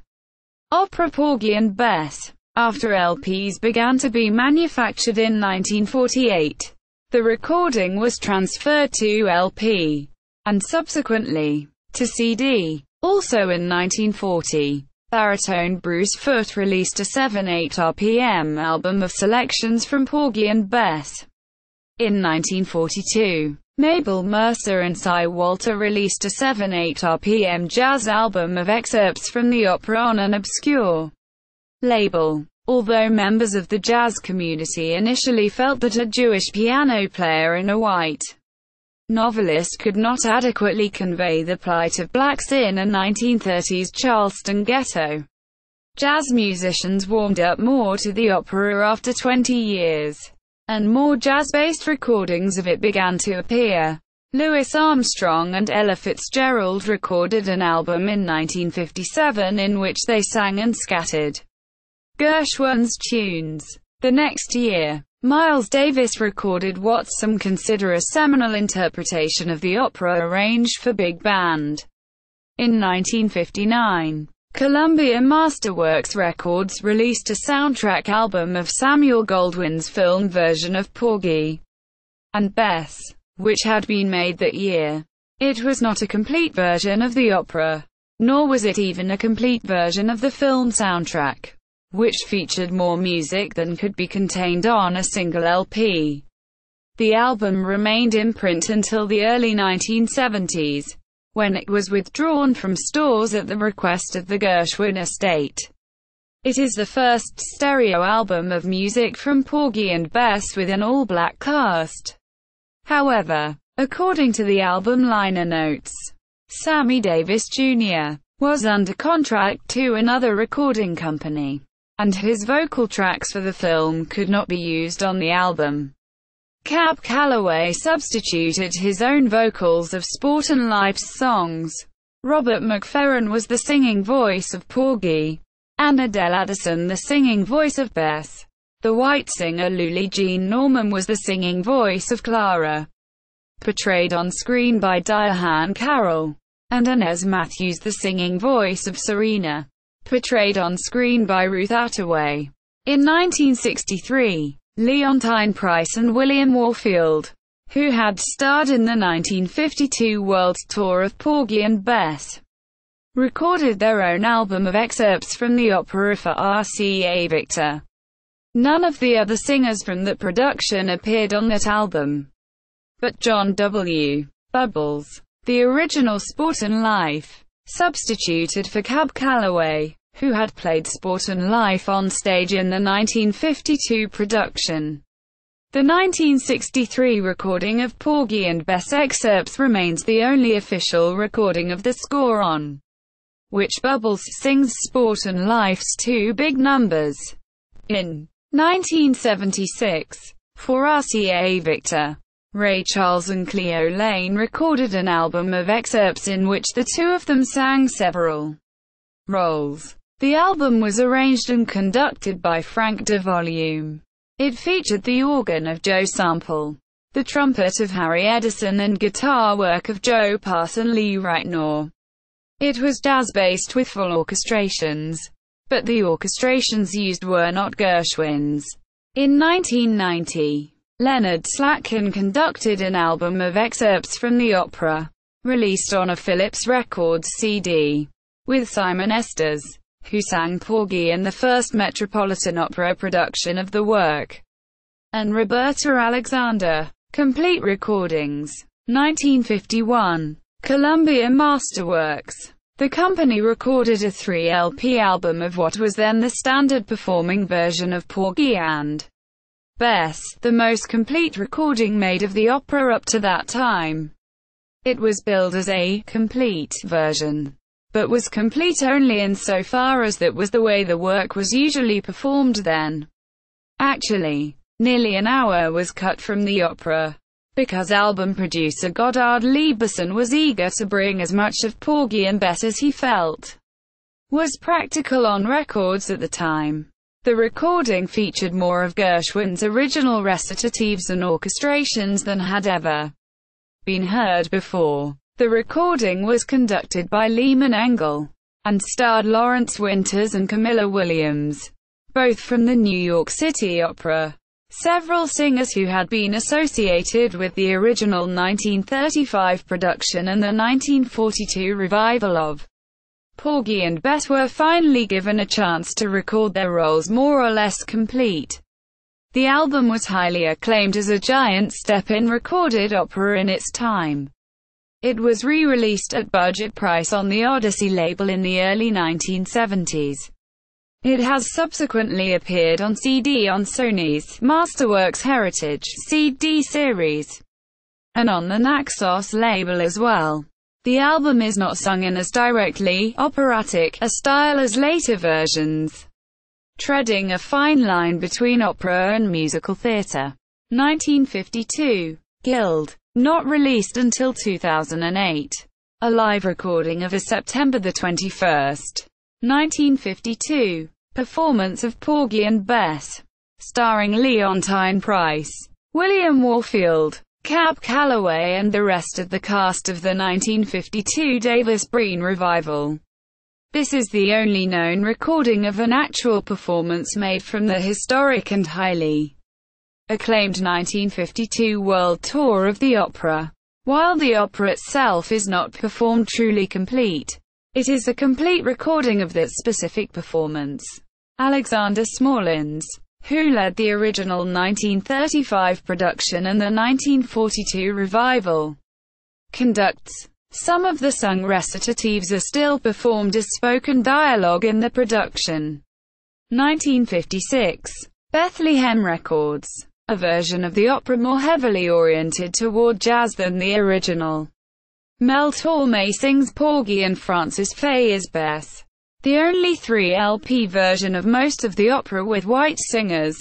opera Porgy and Bess. After LPs began to be manufactured in 1948, the recording was transferred to LP, and subsequently, to CD. Also in 1940, baritone Bruce Foote released a 7/8 RPM album of selections from Porgy and Bess. In 1942, Mabel Mercer and Cy Walter released a 7/8 RPM jazz album of excerpts from the opera on an obscure label. Although members of the jazz community initially felt that a Jewish piano player and a white novelist could not adequately convey the plight of blacks in a 1930s Charleston ghetto, jazz musicians warmed up more to the opera after 20 years, and more jazz-based recordings of it began to appear. Louis Armstrong and Ella Fitzgerald recorded an album in 1957 in which they sang and scattered Gershwin's tunes. The next year, Miles Davis recorded what some consider a seminal interpretation of the opera arranged for big band. In 1959, Columbia Masterworks Records released a soundtrack album of Samuel Goldwyn's film version of Porgy and Bess, which had been made that year. It was not a complete version of the opera, nor was it even a complete version of the film soundtrack, which featured more music than could be contained on a single LP. The album remained in print until the early 1970s, when it was withdrawn from stores at the request of the Gershwin estate. It is the first stereo album of music from Porgy and Bess with an all-black cast. However, according to the album liner notes, Sammy Davis Jr. was under contract to another recording company, and his vocal tracks for the film could not be used on the album. Cab Calloway substituted his own vocals of Sport and Life's songs. Robert McFerrin was the singing voice of Porgy, and Adele Addison the singing voice of Bess. The white singer Lulie Jean Norman was the singing voice of Clara, portrayed on screen by Diane Carroll, and Inez Matthews the singing voice of Serena, portrayed on screen by Ruth Attaway. In 1963, Leontine Price and William Warfield, who had starred in the 1952 World Tour of Porgy and Bess, recorded their own album of excerpts from the opera for RCA Victor. None of the other singers from the production appeared on that album, but John W. Bubbles, the original Sport and Life, substituted for Cab Calloway, who had played Sport and Life on stage in the 1952 production. The 1963 recording of Porgy and Bess excerpts remains the only official recording of the score on which Bubbles sings Sport and Life's 2 big numbers. In 1976, for RCA Victor, Ray Charles and Cleo Lane recorded an album of excerpts in which the 2 of them sang several roles. The album was arranged and conducted by Frank DeVolume. It featured the organ of Joe Sample, the trumpet of Harry Edison and guitar work of Joe Pass and Lee Ratnor. It was jazz-based with full orchestrations, but the orchestrations used were not Gershwins. In 1990, Leonard Slatkin conducted an album of excerpts from the opera, released on a Philips Records CD, with Simon Estes, who sang Porgy in the first Metropolitan Opera production of the work, and Roberta Alexander. Complete recordings. 1951. Columbia Masterworks. The company recorded a 3-LP album of what was then the standard performing version of Porgy and Bess, the most complete recording made of the opera up to that time. It was billed as a complete version, but was complete only insofar as that was the way the work was usually performed then. Actually, nearly an hour was cut from the opera, because album producer Goddard Lieberson was eager to bring as much of Porgy and Bess as he felt was practical on records at the time. The recording featured more of Gershwin's original recitatives and orchestrations than had ever been heard before. The recording was conducted by Lehman Engel, and starred Lawrence Winters and Camilla Williams, both from the New York City Opera. Several singers who had been associated with the original 1935 production and the 1942 revival of Porgy and Bess were finally given a chance to record their roles more or less complete. The album was highly acclaimed as a giant step in recorded opera in its time. It was re-released at budget price on the Odyssey label in the early 1970s. It has subsequently appeared on CD on Sony's Masterworks Heritage CD series, and on the Naxos label as well. The album is not sung in as directly operatic a style as later versions, treading a fine line between opera and musical theatre. 1952. Guild. Not released until 2008. A live recording of a September 21, 1952, performance of Porgy and Bess, starring Leontine Price, William Warfield, Cab Calloway and the rest of the cast of the 1952 Davis Breen Revival. This is the only known recording of an actual performance made from the historic and highly acclaimed 1952 World Tour of the Opera. While the opera itself is not performed truly complete, it is a complete recording of that specific performance. Alexander Smallins, who led the original 1935 production and the 1942 revival, conducts. Some of the sung recitatives are still performed as spoken dialogue in the production. 1956. Bethlehem Records. A version of the opera more heavily oriented toward jazz than the original. Mel Torme sings Porgy and Frances Faye is Bess. The only 3-LP version of most of the opera with white singers.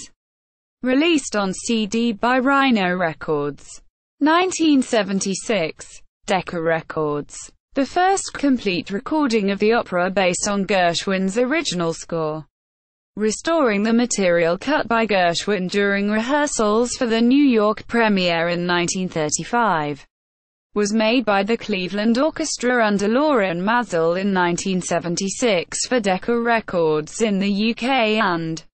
Released on CD by Rhino Records. 1976. Decca Records. The first complete recording of the opera based on Gershwin's original score. Restoring the material cut by Gershwin during rehearsals for the New York premiere in 1935. Was made by the Cleveland Orchestra under Lorin Maazel in 1976 for Decca Records in the UK and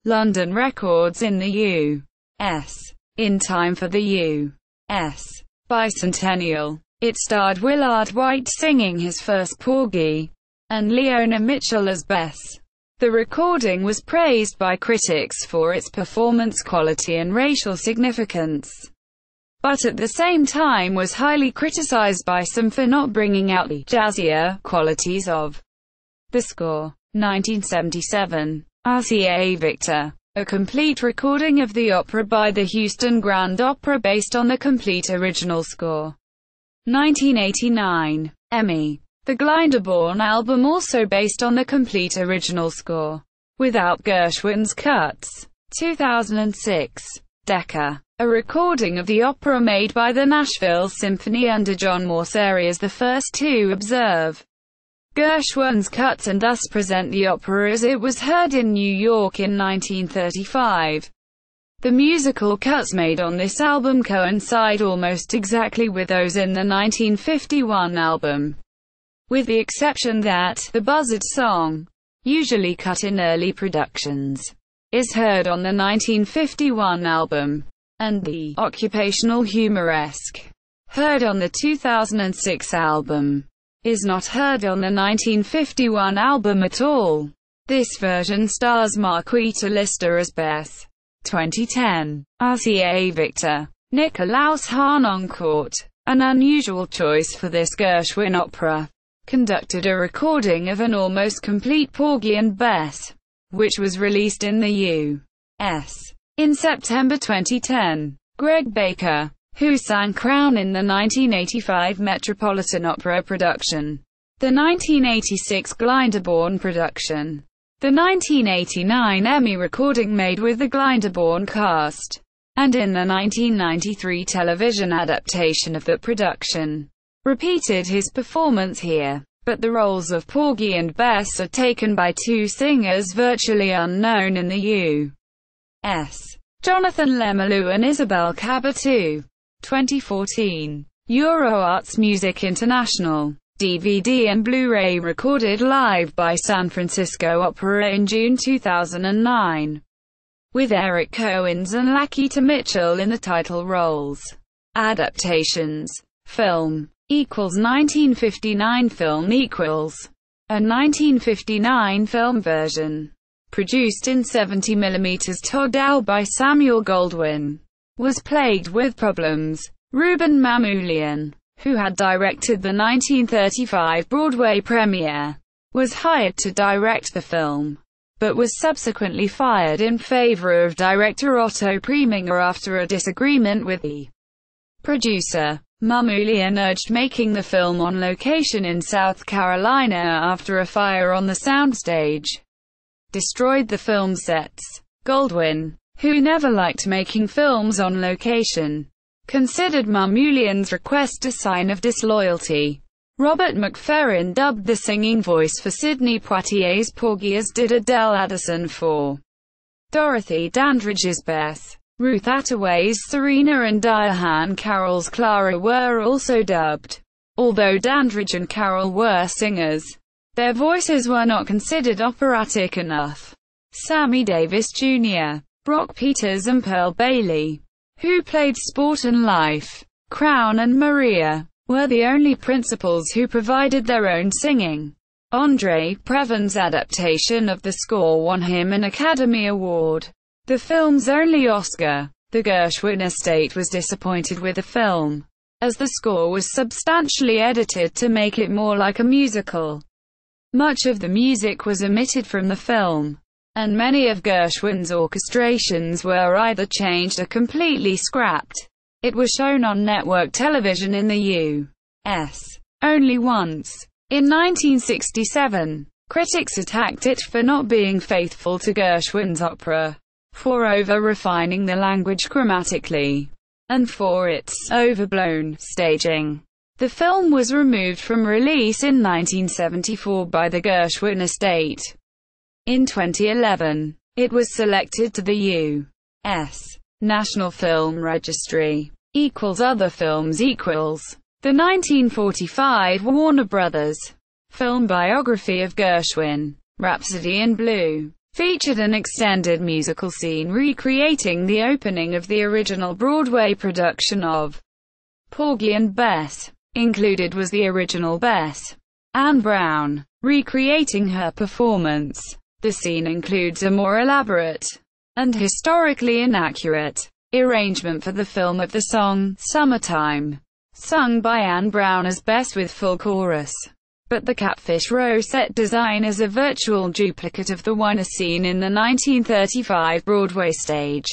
London Records in the US. In time for the US bicentennial, it starred Willard White singing his first Porgy, and Leona Mitchell as Bess. The recording was praised by critics for its performance quality and racial significance, but at the same time was highly criticized by some for not bringing out the jazzier qualities of the score. 1977. RCA Victor. A complete recording of the opera by the Houston Grand Opera based on the complete original score. 1989. Emmy. The Glyndebourne album also based on the complete original score, without Gershwin's cuts. 2006. Decca. A recording of the opera made by the Nashville Symphony under John Morsery as the first to observe Gershwin's cuts and thus present the opera as it was heard in New York in 1935. The musical cuts made on this album coincide almost exactly with those in the 1951 album. with the exception that the buzzard song, usually cut in early productions, is heard on the 1951 album, and the occupational humoresque, heard on the 2006 album, is not heard on the 1951 album at all. This version stars Marquita Lister as Beth. 2010. RCA Victor. Nikolaus Harnoncourt. An unusual choice for this Gershwin opera. Conducted a recording of an almost complete Porgy and Bess, which was released in the U.S. in September 2010. Greg Baker, who sang Crown in the 1985 Metropolitan Opera production, the 1986 Glyndebourne production, the 1989 Emmy recording made with the Glyndebourne cast, and in the 1993 television adaptation of the production, repeated his performance here. But the roles of Porgy and Bess are taken by two singers virtually unknown in the U.S. Jonathan Lemalou and Isabel Cabotu. 2014. EuroArts Music International. DVD and Blu-ray recorded live by San Francisco Opera in June 2009. With Eric Coens and Lakita Mitchell in the title roles. Adaptations. Film equals 1959 film equals a 1959 film version. Produced in 70mm Togdao by Samuel Goldwyn. Was plagued with problems. Ruben Mamoulian, who had directed the 1935 Broadway premiere, was hired to direct the film, but was subsequently fired in favor of director Otto Preminger after a disagreement with the producer. Mamoulian urged making the film on location in South Carolina after a fire on the soundstage destroyed the film sets. Goldwyn, who never liked making films on location, considered Mamoulian's request a sign of disloyalty. Robert McFerrin dubbed the singing voice for Sidney Poitier's Porgy, as did Adele Addison for Dorothy Dandridge's Beth. Ruth Attaway's Serena and Diane Carroll's Clara were also dubbed. Although Dandridge and Carroll were singers, their voices were not considered operatic enough. Sammy Davis Jr., Brock Peters and Pearl Bailey, who played Sport and Life, Crown and Maria, were the only principals who provided their own singing. Andre Previn's adaptation of the score won him an Academy Award, the film's only Oscar. The Gershwin estate was disappointed with the film, as the score was substantially edited to make it more like a musical. Much of the music was omitted from the film, and many of Gershwin's orchestrations were either changed or completely scrapped. It was shown on network television in the U.S. only once. In 1967, critics attacked it for not being faithful to Gershwin's opera, for over-refining the language grammatically, and for its overblown staging. The film was removed from release in 1974 by the Gershwin estate. In 2011, it was selected to the U.S. National Film Registry. Other films The 1945 Warner Brothers film biography of Gershwin, Rhapsody in Blue, featured an extended musical scene recreating the opening of the original Broadway production of Porgy and Bess. Included was the original Bess, Anne Brown, recreating her performance. The scene includes a more elaborate and historically inaccurate arrangement for the film of the song "Summertime," sung by Anne Brown as Bess with full chorus. But the Catfish Row set design is a virtual duplicate of the one seen in the 1935 Broadway stage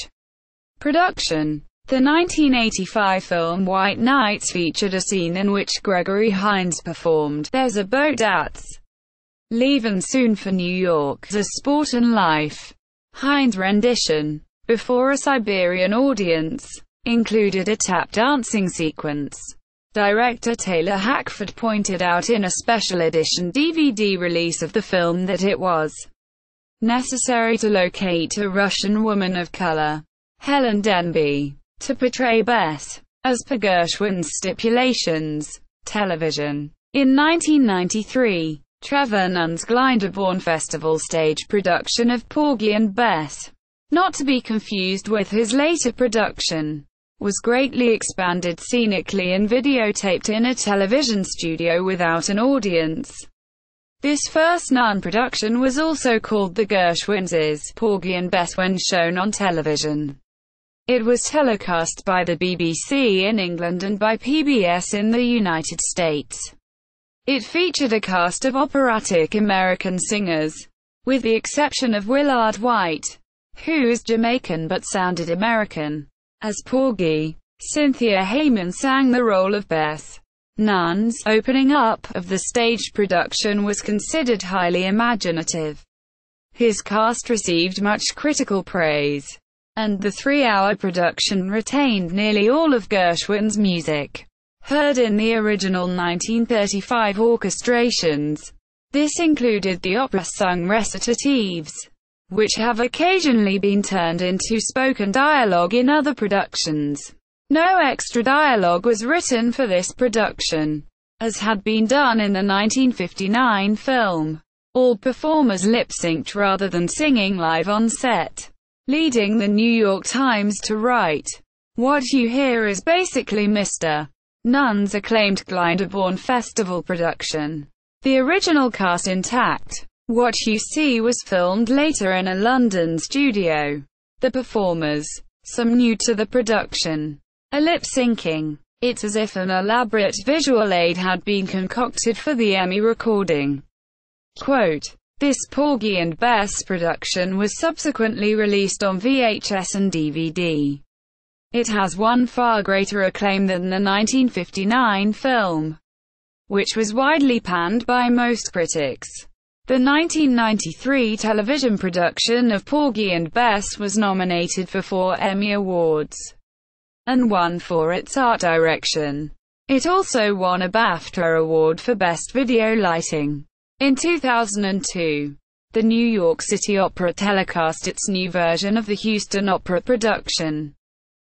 production. The 1985 film White Nights featured a scene in which Gregory Hines performed "There's a Boat That's Leavin' Soon for New York" as Sport and Life. Hines' rendition, before a Siberian audience, included a tap dancing sequence. Director Taylor Hackford pointed out in a special edition DVD release of the film that it was necessary to locate a Russian woman of color, Helen Denby, to portray Bess. As per Gershwin's stipulations, television In 1993, Trevor Nunn's Glyndebourne Festival stage production of Porgy and Bess, not to be confused with his later production, was greatly expanded scenically and videotaped in a television studio without an audience. This first Nunn production was also called The Gershwins' Porgy and Bess when shown on television. It was telecast by the BBC in England and by PBS in the United States. It featured a cast of operatic American singers, with the exception of Willard White, who is Jamaican but sounded American. As Porgy, Cynthia Hayman sang the role of Bess. Nunn's opening up of the stage production was considered highly imaginative. His cast received much critical praise, and the 3-hour production retained nearly all of Gershwin's music, heard in the original 1935 orchestrations. This included the opera-sung recitatives, which have occasionally been turned into spoken dialogue in other productions. No extra dialogue was written for this production, as had been done in the 1959 film. All performers lip-synced rather than singing live on set, leading the New York Times to write, "What you hear is basically Mr. Nunn's acclaimed Glyndebourne Festival production. The original cast intact. What you see was filmed later in a London studio. The performers, some new to the production, are lip-syncing. It's as if an elaborate visual aid had been concocted for the Emmy recording." Quote, "This Porgy and Bess production was subsequently released on VHS and DVD. It has won far greater acclaim than the 1959 film, which was widely panned by most critics. The 1993 television production of Porgy and Bess was nominated for 4 Emmy Awards, and won for its art direction. It also won a BAFTA Award for Best Video Lighting. In 2002, the New York City Opera telecast its new version of the Houston Opera production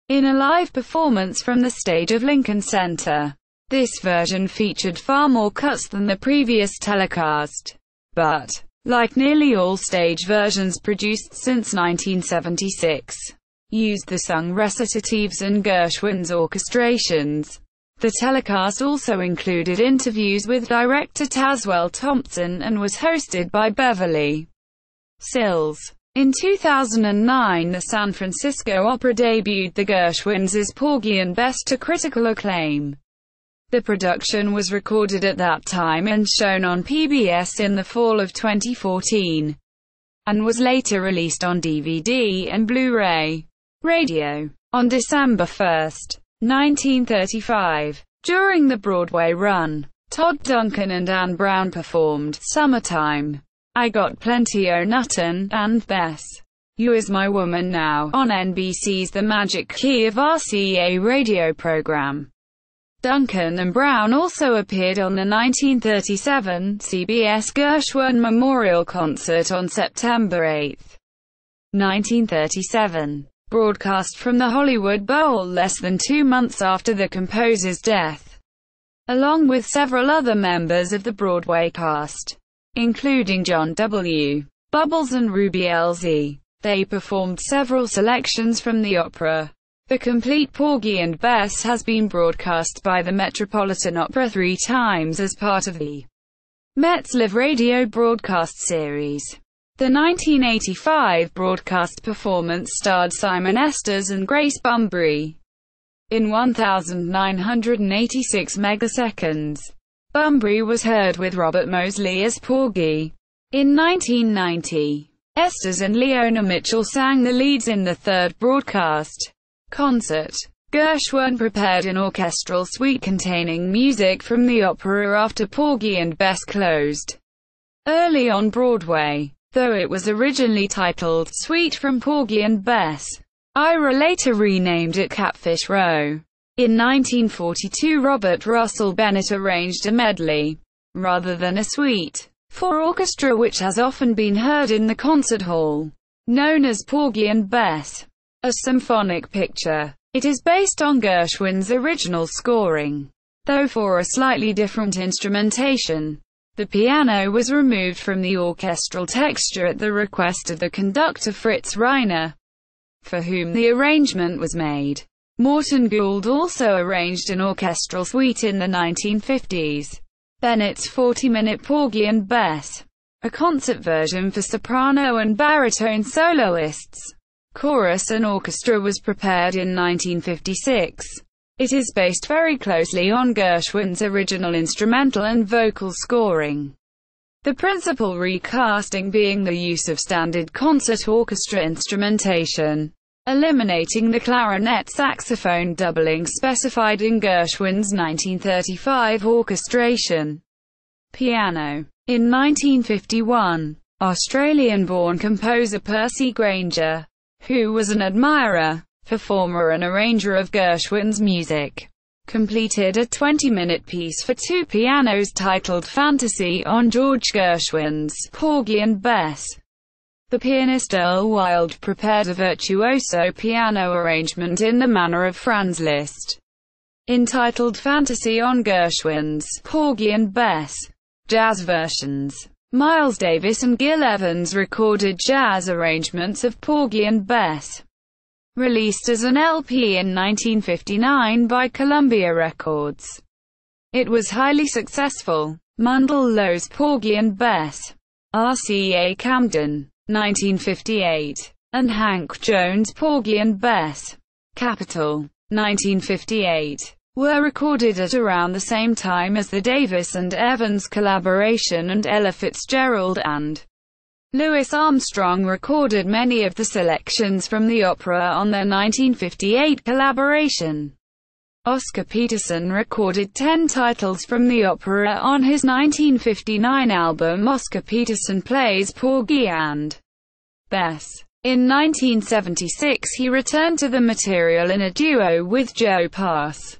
in a live performance from the stage of Lincoln Center. This version featured far more cuts than the previous telecast, but, like nearly all stage versions produced since 1976, used the sung recitatives and Gershwin's orchestrations. The telecast also included interviews with director Tazewell Thompson and was hosted by Beverly Sills. In 2009, the San Francisco Opera debuted the Gershwins' Porgy and Bess to critical acclaim. The production was recorded at that time and shown on PBS in the fall of 2014, and was later released on DVD and Blu-ray. Radio. On December 1, 1935, during the Broadway run, Todd Duncan and Anne Brown performed "Summertime," "I Got Plenty O' Nuttin'," and "Bess, You Is My Woman Now" on NBC's The Magic Key of RCA radio program. Duncan and Brown also appeared on the 1937 CBS Gershwin Memorial Concert on September 8, 1937, broadcast from the Hollywood Bowl less than 2 months after the composer's death, along with several other members of the Broadway cast, including John W. Bubbles and Ruby LZ. They performed several selections from the opera. The complete Porgy and Bess has been broadcast by the Metropolitan Opera 3 times as part of the Met's Live radio broadcast series. The 1985 broadcast performance starred Simon Estes and Grace Bumbry in 1986 megaseconds. Bumbry was heard with Robert Mosley as Porgy. In 1990, Estes and Leona Mitchell sang the leads in the third broadcast concert. Gershwin prepared an orchestral suite containing music from the opera after Porgy and Bess closed early on Broadway. Though it was originally titled Suite from Porgy and Bess, Ira later renamed it Catfish Row. In 1942, Robert Russell Bennett arranged a medley, rather than a suite, for orchestra which has often been heard in the concert hall, known as Porgy and Bess, a symphonic picture. It is based on Gershwin's original scoring. though for a slightly different instrumentation. The piano was removed from the orchestral texture at the request of the conductor Fritz Reiner, for whom the arrangement was made. Morton Gould also arranged an orchestral suite in the 1950s. Bennett's 40-minute Porgy and Bess, a concert version for soprano and baritone soloists, chorus and orchestra, was prepared in 1956. It is based very closely on Gershwin's original instrumental and vocal scoring, the principal recasting being the use of standard concert orchestra instrumentation, eliminating the clarinet saxophone doubling specified in Gershwin's 1935 orchestration. Piano. In 1951, Australian-born composer Percy Grainger, who was an admirer, performer and arranger of Gershwin's music, completed a 20-minute piece for two pianos titled Fantasy on George Gershwin's Porgy and Bess. The pianist Earl Wild prepared a virtuoso piano arrangement in the manner of Franz Liszt, entitled Fantasy on Gershwin's Porgy and Bess. Jazz versions. Miles Davis and Gil Evans recorded jazz arrangements of Porgy and Bess, released as an LP in 1959 by Columbia Records. It was highly successful. Mundell Lowe's Porgy and Bess, RCA Camden, 1958, and Hank Jones' Porgy and Bess, Capitol, 1958, were recorded at around the same time as the Davis and Evans collaboration, and Ella Fitzgerald and Louis Armstrong recorded many of the selections from the opera on their 1958 collaboration. Oscar Peterson recorded 10 titles from the opera on his 1959 album Oscar Peterson Plays Porgy and Bess. In 1976 he returned to the material in a duo with Joe Pass,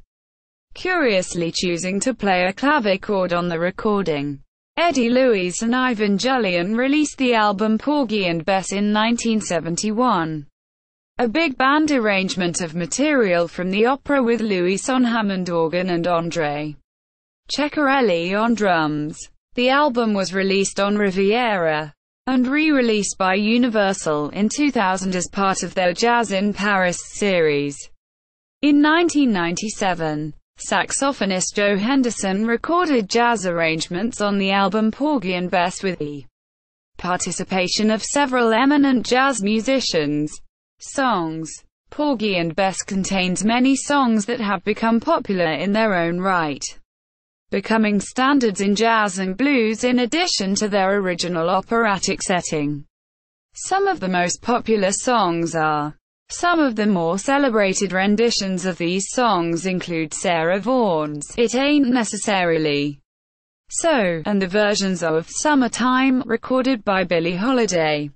curiously choosing to play a clavichord on the recording. Eddie Louise and Ivan Julian released the album Porgy and Bess in 1971. A big band arrangement of material from the opera with Louis on Hammond organ and André Ceccarelli on drums. The album was released on Riviera, and re-released by Universal in 2000 as part of their Jazz in Paris series. In 1997, saxophonist Joe Henderson recorded jazz arrangements on the album Porgy and Bess with the participation of several eminent jazz musicians. Songs. Porgy and Bess contains many songs that have become popular in their own right, becoming standards in jazz and blues in addition to their original operatic setting. Some of the most popular songs are. Some of the more celebrated renditions of these songs include Sarah Vaughan's It Ain't Necessarily So, and the versions of Summertime, recorded by Billie Holiday,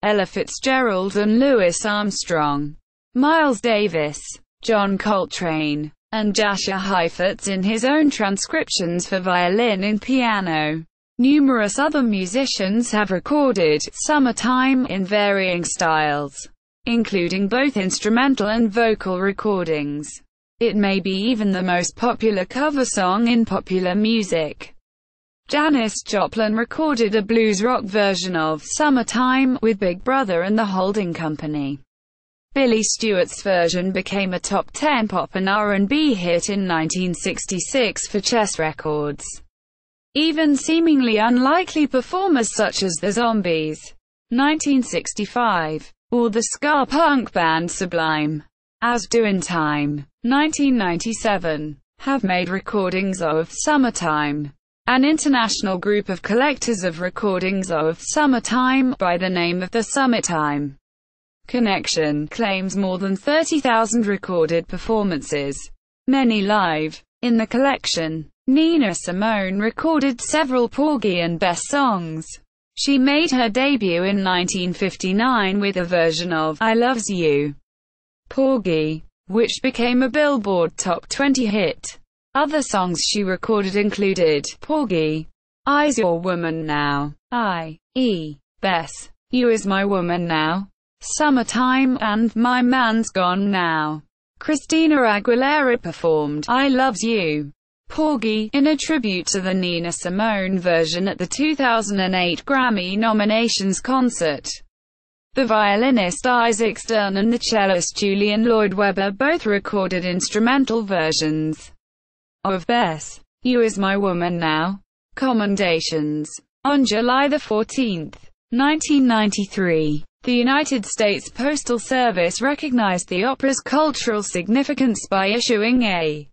Ella Fitzgerald and Louis Armstrong, Miles Davis, John Coltrane, and Jascha Heifetz in his own transcriptions for violin and piano. Numerous other musicians have recorded Summertime in varying styles, including both instrumental and vocal recordings. It may be even the most popular cover song in popular music. Janis Joplin recorded a blues rock version of Summertime with Big Brother and the Holding Company. Billy Stewart's version became a top 10 pop and R&B hit in 1966 for Chess Records. Even seemingly unlikely performers such as the Zombies, 1965, or the ska punk band Sublime, As Do in Time, 1997, have made recordings of Summertime. An international group of collectors of recordings of Summertime, by the name of the Summertime Connection, claims more than 30,000 recorded performances, many live. In the collection, Nina Simone recorded several Porgy and Bess songs. She made her debut in 1959 with a version of I Loves You, Porgy, which became a Billboard Top 20 hit. Other songs she recorded included Porgy, I's Your Woman Now, Bess, You Is My Woman Now, Summertime, and My Man's Gone Now. Christina Aguilera performed I Loves You, Porgy, in a tribute to the Nina Simone version at the 2008 Grammy nominations concert. The violinist Isaac Stern and the cellist Julian Lloyd Webber both recorded instrumental versions of Bess, You Is My Woman Now, Commendations. On July 14, 1993, the United States Postal Service recognized the opera's cultural significance by issuing a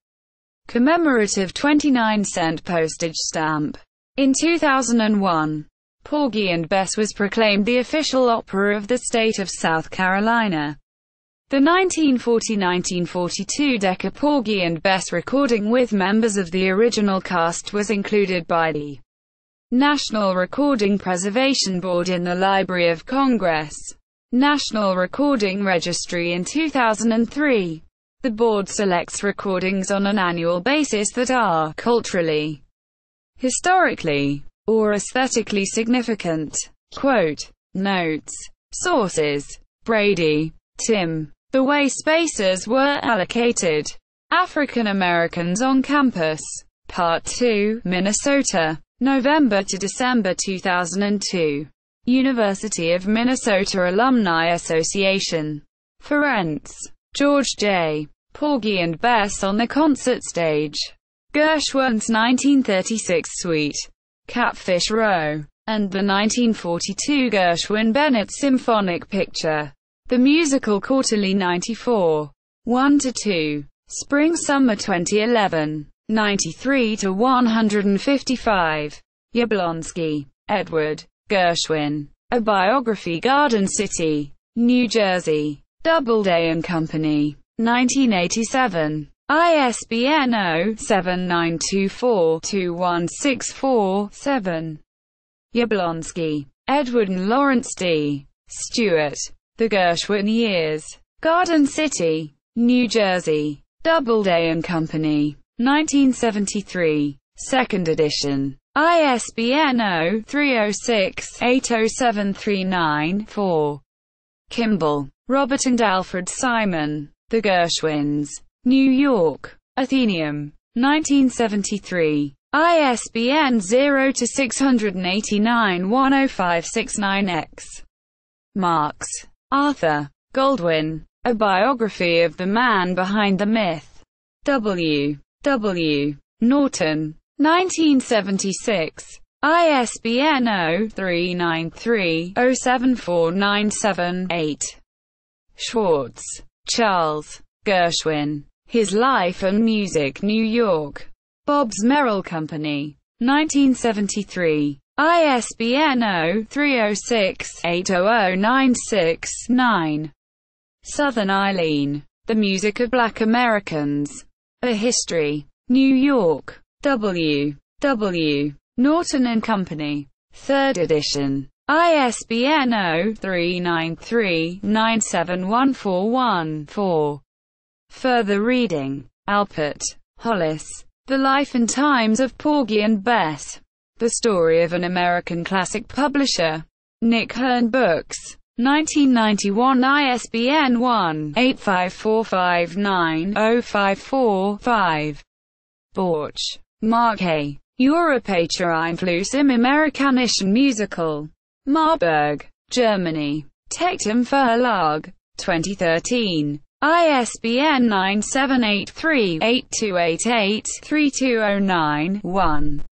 commemorative 29-cent postage stamp. In 2001, Porgy and Bess was proclaimed the official opera of the state of South Carolina. The 1940-1942 Decca Porgy and Bess recording with members of the original cast was included by the National Recording Preservation Board in the Library of Congress, National Recording Registry in 2003. The board selects recordings on an annual basis that are culturally, historically, or aesthetically significant. Quote, notes, sources, Brady, Tim. The way spaces were allocated. African Americans on Campus. Part 2, Minnesota. November to December 2002. University of Minnesota Alumni Association. Ferenc. George J. Porgy and Bess on the concert stage. Gershwin's 1936 suite, Catfish Row, and the 1942 Gershwin-Bennett Symphonic Picture. The Musical Quarterly 94. 1-2. Spring-Summer 2011. 93-155. Yablonsky, Edward. Gershwin. A Biography. Garden City, New Jersey. Doubleday and Company. 1987. ISBN 0-7924-2164-7. Yablonsky, Edward and Lawrence D. Stewart. The Gershwin Years. Garden City, New Jersey. Doubleday and Company. 1973. Second edition. ISBN 0-306-80739-4. Kimball, Robert and Alfred Simon. The Gershwins. New York. Atheneum. 1973. ISBN 0-689-10569-X. Marks, Arthur. Goldwyn. A Biography of the Man Behind the Myth. W. W. Norton. 1976. ISBN 0-393-07497-8. Schwartz, Charles. Gershwin. His Life and Music. New York. Bob's Merrill Company. 1973. ISBN 0-306-80096-9. Southern Eileen. The Music of Black Americans. A History. New York. W. W. Norton and Company. Third edition. ISBN 0-393-97141-4. Further reading. Alpert, Hollis. The Life and Times of Porgy and Bess. The Story of an American Classic Publisher. Nick Hearn Books. 1991. ISBN 1-85459-054-5. Borch, Mark A. Europäischer Einfluss im Amerikanischen Musical. Marburg, Germany. Tectum Verlag. 2013. ISBN 97838-8288-3209-1.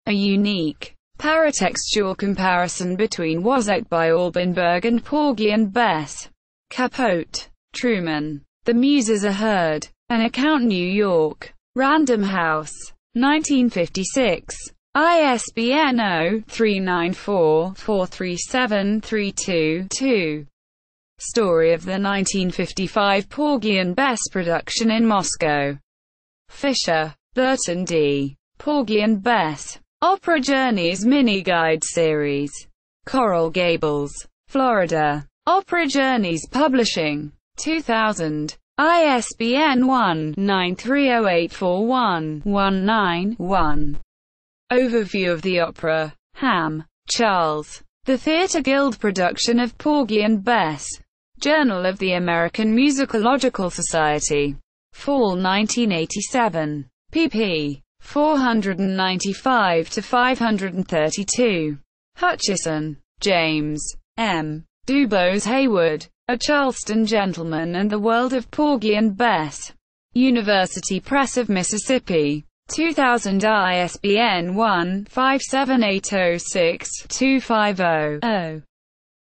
A unique, paratextual comparison between Wozzeck by Albenberg and Porgy and Bess. Capote, Truman. The Muses Are Heard. An Account. New York. Random House. 1956. ISBN 0-394-437-32-2. Story of the 1955 Porgy and Bess production in Moscow. Fisher, Burton D. Porgy and Bess. Opera Journeys Mini-Guide Series. Coral Gables, Florida. Opera Journeys Publishing. 2000. ISBN 1-930841-191. Overview of the opera. Ham, Charles. The Theatre Guild production of Porgy and Bess. Journal of the American Musicological Society. Fall 1987. pp. 495 to 532. Hutchison, James. M. DuBose Heyward. A Charleston Gentleman and the World of Porgy and Bess. University Press of Mississippi. 2000. ISBN 1-57806-250-0.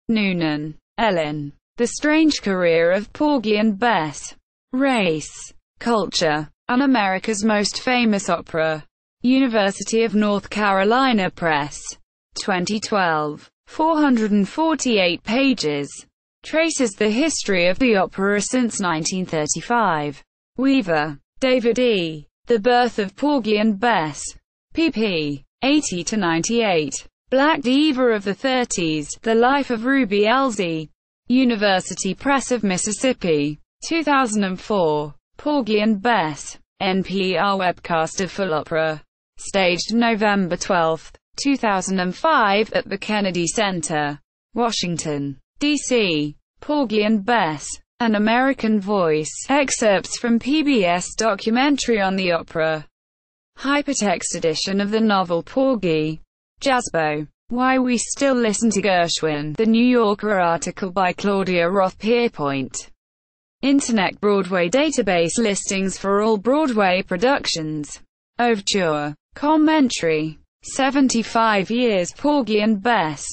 Noonan, Ellen. The Strange Career of Porgy and Bess. Race, Culture, and America's Most Famous Opera. University of North Carolina Press. 2012. 448 pages. Traces the history of the opera since 1935. Weaver, David E. The Birth of Porgy and Bess. pp. 80-98. Black Diva of the 30s, The Life of Ruby Elsie. University Press of Mississippi. 2004. Porgy and Bess. NPR webcast of full opera. Staged November 12, 2005 at the Kennedy Center, Washington, D.C. Porgy and Bess. An American Voice. Excerpts from PBS documentary on the opera. Hypertext edition of the novel Porgy. Jazzbo. Why We Still Listen to Gershwin. The New Yorker article by Claudia Roth-Pierpoint. Internet Broadway database listings for all Broadway productions. Overture. Commentary. 75 Years Porgy and Bess.